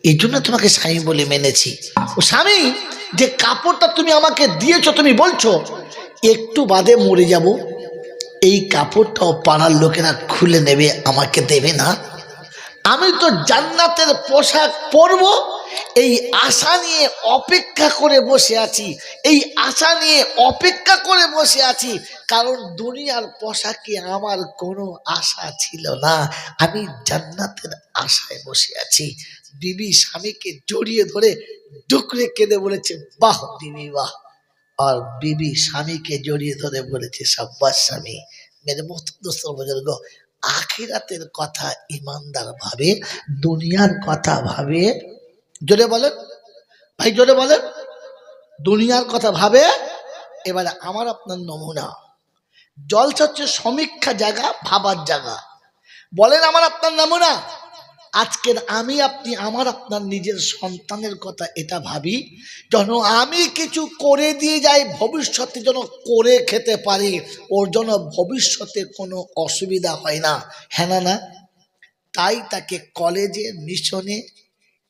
এই জন্য তোমাকে স্বামী বলে মেনেছি। ও স্বামী, যে কাপড়টা তুমি আমাকে দিয়েছো, তুমি বলছো একটু বাদে মরে যাব, এই কাপড়টাও পাড়ার লোকেরা খুলে নেবে, আমাকে দেবে না। আমি তো জান্নাতের পোশাক পরব, এই আশা নিয়ে অপেক্ষা করে বসে আছি, এই আশা নিয়ে অপেক্ষা করে বসে আছি, কারণ দুনিয়ার পোশাকে আমার কোনো আশা ছিল না, আমি জান্নাতের আশায় বসে আছি। বিবি স্বামীকে জড়িয়ে ধরে ডুকরে কেঁদে বলেছে বাহ বিবি বাহ, আর বিবি স্বামীকে জড়িয়ে ধরে বলেছে সাব্বাস স্বামী। মেরে মতো দোস্ত বুজুর্গ, আখিরাতের কথা ইমানদার ভাবে, দুনিয়ার কথা ভাবে। জোরে বলেন ভাই, জোরে বলেন। দুনিয়ার কথা ভাবে। এবারে আমার আপনার নমুনা, জলসা হচ্ছে সমীক্ষা জায়গা, ভাবার জায়গা। বলেন আমার আপনার নমুনা। আজকের আমি আপনি আমার আপনার নিজের সন্তানের কথা এটা ভাবি, যেন আমি কিছু করে দিয়ে যাই, ভবিষ্যতে যেন করে খেতে পারি, ওর জন্য ভবিষ্যতে কোনো অসুবিধা হয় না। হ্যাঁ না? না, তাই তাকে কলেজে, মিশনে,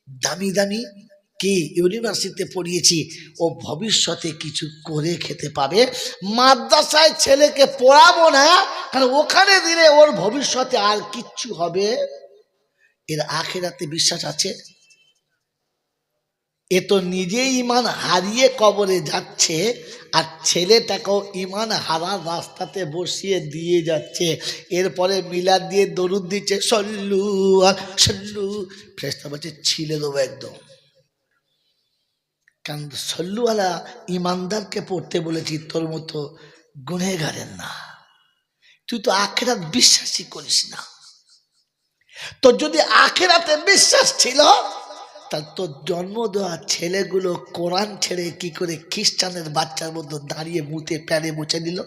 দামি দামি কি ইউনিভার্সিটিতে পড়িয়েছি, ও ভবিষ্যতে কিছু করে খেতে পাবে। মাদ্রাসায় ছেলেকে পড়াবো না, কারণ ওখানে দিলে ওর ভবিষ্যতে আর কিচ্ছু হবে। এর আখিরাতে বিশ্বাস আছে? এ তো নিজেই ইমান হারিয়ে কবরে যাচ্ছে, আর ছেলেটাকেও ইমান হারার রাস্তাতে বসিয়ে দিয়ে যাচ্ছে। এরপরে মিলাদ দিয়ে দরুদ দিচ্ছে সল্লু আর সল্লু, ফেরেশতা বলছে ছিলে দেবো একদম। কারণ সল্লুওয়ালা ইমানদারকে পড়তে বলেছি, তোর মতো গুনেগারের না। তুই তো আখিরাত বিশ্বাসই করিস না। তোর যদি আখিরাতে বিশ্বাস ছিল, তার তোর জন্ম দেওয়া ছেলেগুলো কোরআন ছেড়ে কি করে খ্রিস্টানের বাচ্চার মধ্যে দাঁড়িয়ে মুতে প্যারে মুছে দিল?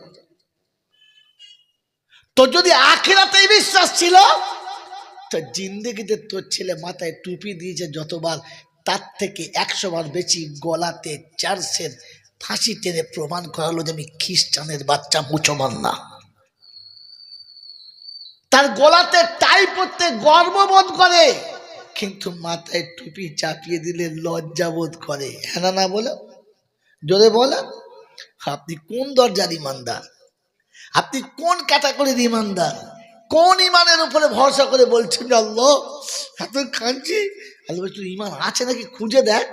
তোর যদি আখিরাতেই বিশ্বাস ছিল, তো জিন্দেগিতে তোর ছেলে মাথায় টুপি দিয়েছে যতবার, তার থেকে 100 বার বেশি গলাতে চার্চের ফাঁসি টেনে প্রমাণ করালো যে আমি খ্রিস্টানের বাচ্চা, মুসলমান না। তার গলাতে টাই পরতে গর্ববোধ করে, কিন্তু মাথায় টুপি চাপিয়ে দিলে লজ্জা বোধ করে, হ্যাঁ না না বলো, জোরে বলো। আপনি কোন দরজার ইমানদার? আপনি কোন ক্যাটাগরির ইমানদার? কোন ইমানের উপরে ভরসা করে বলছেন যে আল্লাহ এত কাঁদছি? আল্লাহ বলছি ইমান আছে নাকি খুঁজে দেখ,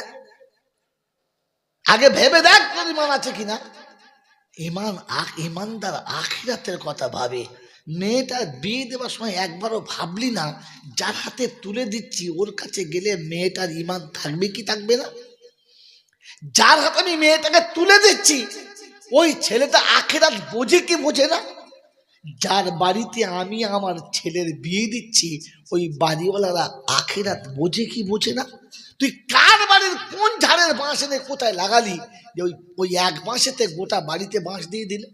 আগে ভেবে দেখ তোর ইমান আছে কিনা। ইমানদার আখিরাতের কথা ভাবে। মেয়েটা বিয়ে দেওয়ার সময় একবারও ভাবলি না যার হাতে তুলে দিচ্ছি ওর কাছে গেলে মেয়েটার ইমান থাকবে কি থাকবে না? যার হাতে আমি মেয়েটাকে তুলে দিচ্ছি ওই ছেলেটা আখিরাত বোঝে কি বোঝে না? যার বাড়িতে আমি আমার ছেলের বিয়ে দিচ্ছি ওই বাড়িওয়ালারা আখিরাত বোঝে কি বোঝে না? তুই কার বাড়ির কোন ঝাড়ের বাঁশ এনে কোথায় লাগালি যে ওই ওই এক বাঁশেতে গোটা বাড়িতে বাঁশ দিয়ে দিলে?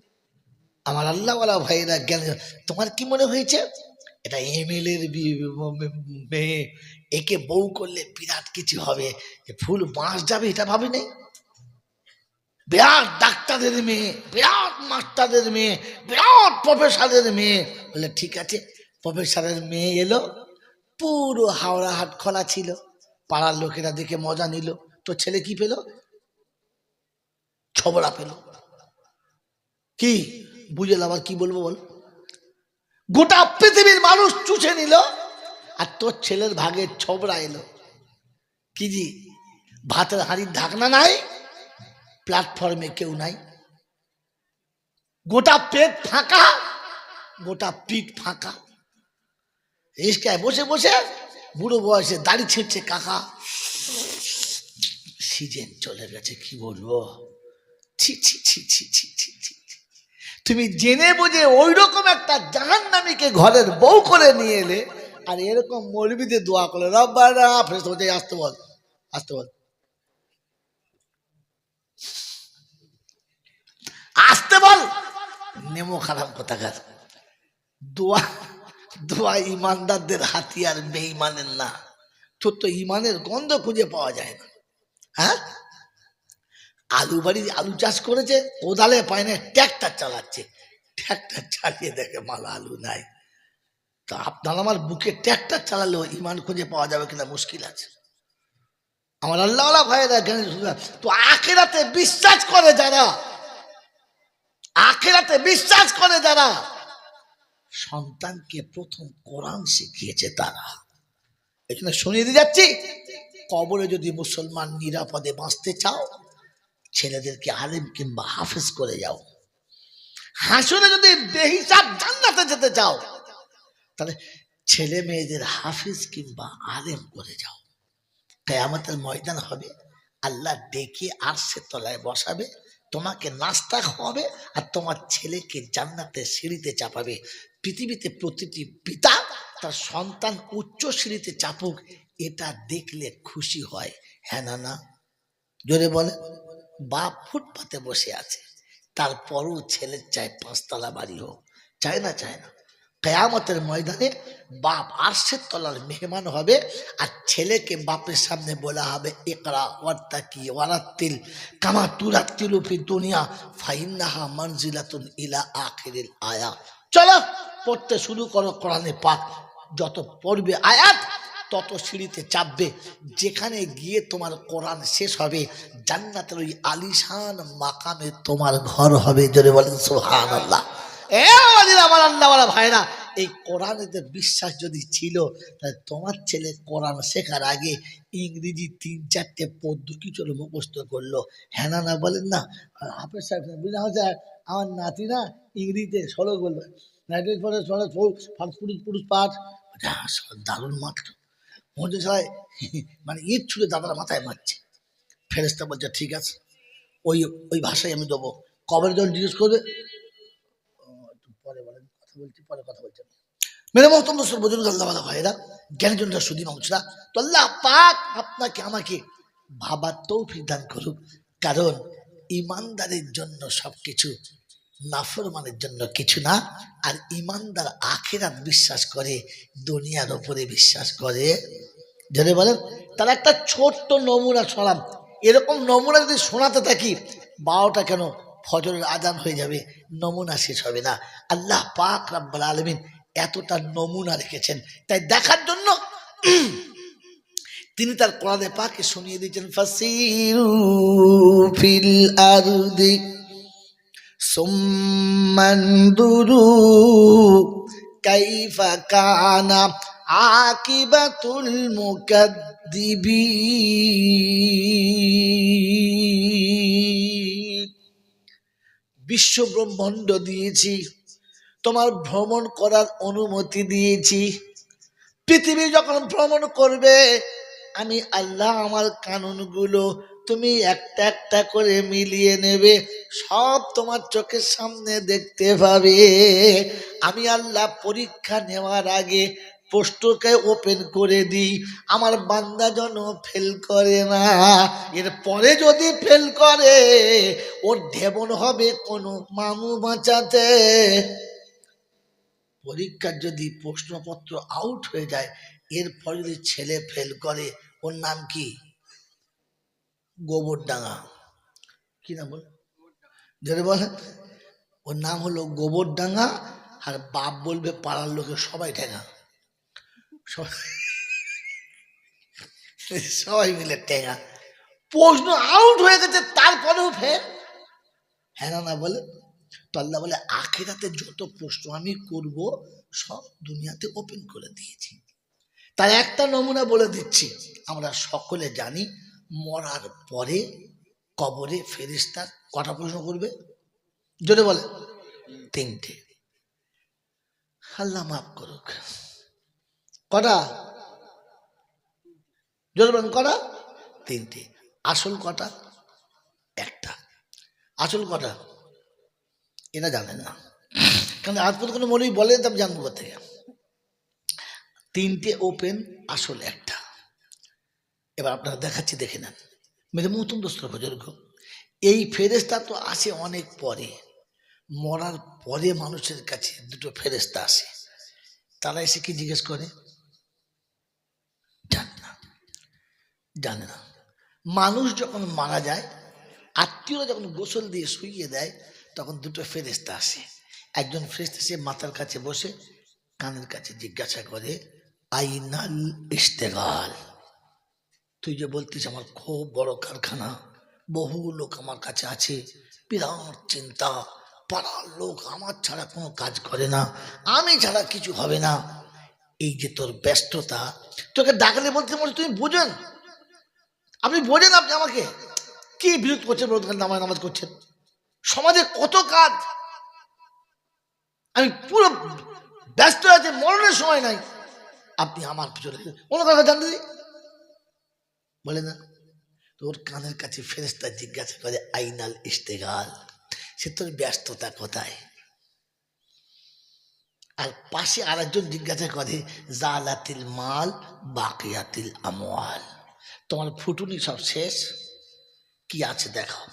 আমার আল্লাহওয়ালা ভাইয়েরা জ্ঞান, তোমার কি মনে হয়েছে এটা এমএলএর মেয়ে, একে বউ করলে বিরাট কিছু হবে, ফুল বাঁশ যাবে এটা ভাবি নেই? বিরাট ডাক্তারের মেয়ে, বিরাট মাস্টারের মেয়ে, বিরাট প্রফেসরের মেয়ে, বলে ঠিক আছে প্রফেসরের মেয়ে এলো, পুরো হাওড়া হাট খোলা ছিল, পাড়ার লোকেরা দেখে মজা নিল, তো ছেলে কি পেল? ছবড়া পেল। কি বুঝে আবার কি বলবো বল? গোটা পৃথিবীর মানুষ চুষে নিল আর তোর ছেলের ভাগে ছবড়া এলো। কি জি, ভাতের হাঁড়ির ঢাকনা নাই, প্ল্যাটফর্মে কেউ নাই, গোটা পেট ফাঁকা, গোটা পিঠ ফাঁকা, রিস্কায় বসে বসে বুড়ো বয়সে দাড়ি ছিঁড়ছে কাকা, সিজন চলে গেছে কি বলবো, ছি ছি ছি ছি ছি ছি ছি। তুমি জেনে বুঝে ওই রকম একটা জাহান্নামীকে ঘরের বউ করে নিয়ে এলে আর এরকম মৌলবীদের দোয়া করলে রব্বানা ফেরেশতা বলছে আসতে বল, আসতে বল, আসতে বল, নেমো খারাপ কোথাকার। দোয়া দোয়া ইমানদারদের হাতিয়ার, বেঈমানের না। তোর তো ইমানের গন্ধ খুঁজে পাওয়া যায় না। হ্যাঁ, আলু বাড়ি আলু চাষ করেছে, কোদালে পায় না, ট্র্যাক্টর চালাচ্ছে, ট্র্যাক্টর চালিয়ে দেখে মাল আলু নাই। তো আপনার আমার বুকে ট্র্যাক্টর চালালেও ইমান খুঁজে পাওয়া যাবে কিনা মুশকিল আছে। আমার আল্লাহ ভাইয়েরা তো আখিরাতে বিশ্বাস করে যারা, আখিরাতে বিশ্বাস করে যারা, সন্তানকে প্রথম কোরআন শিখিয়েছে তারা। এখানে শুনিয়ে দিয়ে যাচ্ছি, কবরে যদি মুসলমান নিরাপদে বাঁচতে চাও ছেলেদেরকে আলেম কিংবা হাফেজ করে যাও। হাসরে যদি বেহিসাব জান্নাতে যেতে চাও তাহলে ছেলে মেয়েদের হাফেজ কিংবা আলেম করে যাও। কিয়ামতের ময়দান হবে, আল্লাহ ডেকে আরশের তলায় বসাবে, তোমাকে নাস্তা খাওয়াবে আর তোমার ছেলেকে জান্নাতের সিঁড়িতে চাপাবে। পৃথিবীতে প্রতিটি পিতা তার সন্তান উচ্চ সিঁড়িতে চাপুক এটা দেখলে খুশি হয়, হ্যাঁ না না জোরে বলে। বাপ ফুটপাতে বসে আছে, তারপরও ছেলের চায় 5 তলা বাড়ি হোক, চায় না? চায় না। কিয়ামতের ময়দানে বাপ আরশের তলার মেহমান হবে আর ছেলেকে বাপের সামনে বলা হবে ইকরা ওয়াত্তাকি ওয়ারাত্তিল কামা তুরাত্তিলু ফি দুনিয়া ফাইন্নাহা মানজিলাতুন ইলা আখিরিল আয়া। চলো পড়তে শুরু করো কোরআনে পাক, যত পড়বে আয়াত তত সিঁড়িতে চাপবে, যেখানে গিয়ে তোমার কোরআন শেষ হবে জান্নাতের ওই আলিশান মাকামে তোমার ঘর হবে। জোরে বলেন সুবহানাল্লাহ। আমার আল্লাহওয়ালা ভাইরা, এই কোরআনেতে বিশ্বাস যদি ছিল তাহলে তোমার ছেলে কোরআন শেখার আগে ইংরেজি 3-4টে পদ্ধতি চলে মুখস্থ করলো, হ্যাঁ না না বলেন না? হাফেজ সাহেব বুঝা হচ্ছে আমার নাতি না ইংরেজিতে সরো বলবে, পুরুষ পাঠ দারুণ মাত্র মধ্যে সবাই মানে ইট ছুড়ে দাদার মাথায় মারছে। ফেরেশতা বলছে ঠিক আছে ওই ওই ভাষায় আমি দেবো। কবর যখন জিজ্ঞেস করবে পরে বলেন, কথা বলছি পরে কথা বলছেন। মেরে মহতম দোস্তর বুজুর্গ আল্লাহওয়ালা ভাইয়েরা, জ্ঞানীজনরা সুদী মানুষরা, তো আল্লাহ পাক আপনাকে আমাকে ভাবার তৌফিক দান করুক। কারণ ইমানদারের জন্য সবকিছু, নাফরমানের জন্য কিছু না। আর ইমানদার আখিরাত বিশ্বাস করে, দুনিয়ার ওপরে বিশ্বাস করে। যদি বলেন তার একটা ছোট্ট নমুনা শোনাম, এরকম নমুনা যদি শোনাতে থাকি 12টা কেন ফজরের আজান হয়ে যাবে, নমুনা শেষ হবে না। আল্লাহ পাক রব্বুল আলামিন এতটা নমুনা রেখেছেন, তাই দেখার জন্য তিনি তার কোরআনে পাকে শুনিয়ে দিয়েছেন, ফাসিরু ফিল আরদি সুম্মানদুরু কাইফা কানা আকিবাতুল মুকাদ্দিবিন। বিশ্ব ব্রহ্মাণ্ড দিয়েছি, তোমার ভ্রমণ করার অনুমতি দিয়েছি। পৃথিবী যখন ভ্রমণ করবে, আমি আল্লাহ আমার কানুনগুলো তুমি একটা একটা করে মিলিয়ে নেবে, সব তোমার চোখের সামনে দেখতে পাবে। আমি আল্লাহ পরীক্ষা নেওয়ার আগে পোস্টকে ওপেন করে দিই, আমার বান্দা যেন ফেল করে না। এরপরে যদি ফেল করে, ওর ঢেবন হবে কোনো মামু বাঁচাতে। পরীক্ষার যদি প্রশ্নপত্র আউট হয়ে যায়, এরপর যদি ছেলে ফেল করে, ওর নাম কি? গোবরডাঙ্গা। কি নাম বল, ধরে বলেন? ওর নাম হলো গোবরডাঙ্গা। আর বাপ বলবে পাড়ার লোকে সবাই ঠেঙা, সবাই মিলে ঠেঙা। প্রশ্ন আউট হয়ে গেছে, তারপরেও ফের হ্যাঁ না বলে। তো আল্লাহ বলে, আখিরাতে যত প্রশ্ন আমি করব সব দুনিয়াতে ওপেন করে দিয়েছি। তার একটা নমুনা বলে দিচ্ছি, আমরা সকলে জানি মরার পরে কবরে ফেরেশতা কটা প্রশ্ন করবে? জোরে বলে, 3টে। আল্লাহ মাফ করুক। কটা? জোরে বলেন, কটা? 3টে। আসল কটা? একটা। আসল কটা? এটা জানেন না, কারণ আজ পর্যন্ত কোনো মৌলবী বলে তো আমি জানবো কোথা থেকে। 3টে ওপেন, আসল একটা। এবার আপনারা দেখাচ্ছি, দেখে নেন। মেরে মতন দোস্ত বুজুর্গ, এই ফেরেশতা তো আসে অনেক পরে। মরার পরে মানুষের কাছে দুটো ফেরেশতা আসে। তারা এসে কি জিজ্ঞেস করে? জানে না। মানুষ যখন মারা যায়, আত্মীয়রা যখন গোসল দিয়ে শুইয়ে দেয়, তখন দুটো ফেরেশতা আসে। একজন ফেরেশতা সে মাথার কাছে বসে কানের কাছে জিজ্ঞাসা করে, আইনাল ইস্তেগাল। তুই যে বলতিস আমার খুব বড় কারখানা, বহু লোক আমার কাছে আছে, বিরাট চিন্তা, পাড়ার লোক আমার ছাড়া কোনো কাজ করে না, আমি ছাড়া কিছু হবে না, এই যে তোর ব্যস্ততা, তোকে ডাকলে বলতে বলছে তুমি বোঝেন, আপনি বোঝেন, আপনি আমাকে কি বিরোধ করছেন? নামাজ করছেন, সমাজে কত কাজ, আমি পুরো ব্যস্ত আছে, মরণের সময় নাই, আপনি আমার পিছনে কোনো কথা জানতে বলে না। তোর কানের কাছে ফেরেশতা জিজ্ঞাসা করে, আইনাল ইস্তেগাল, সে তোর ব্যস্ততা কোথায়? আর পাশে আরেকজন জিজ্ঞাসা করে, জালাতিল মাল বাকিয়াতিল আমওয়াল, তোমার ফুটুনি সব শেষ, কি আছে দেখাও।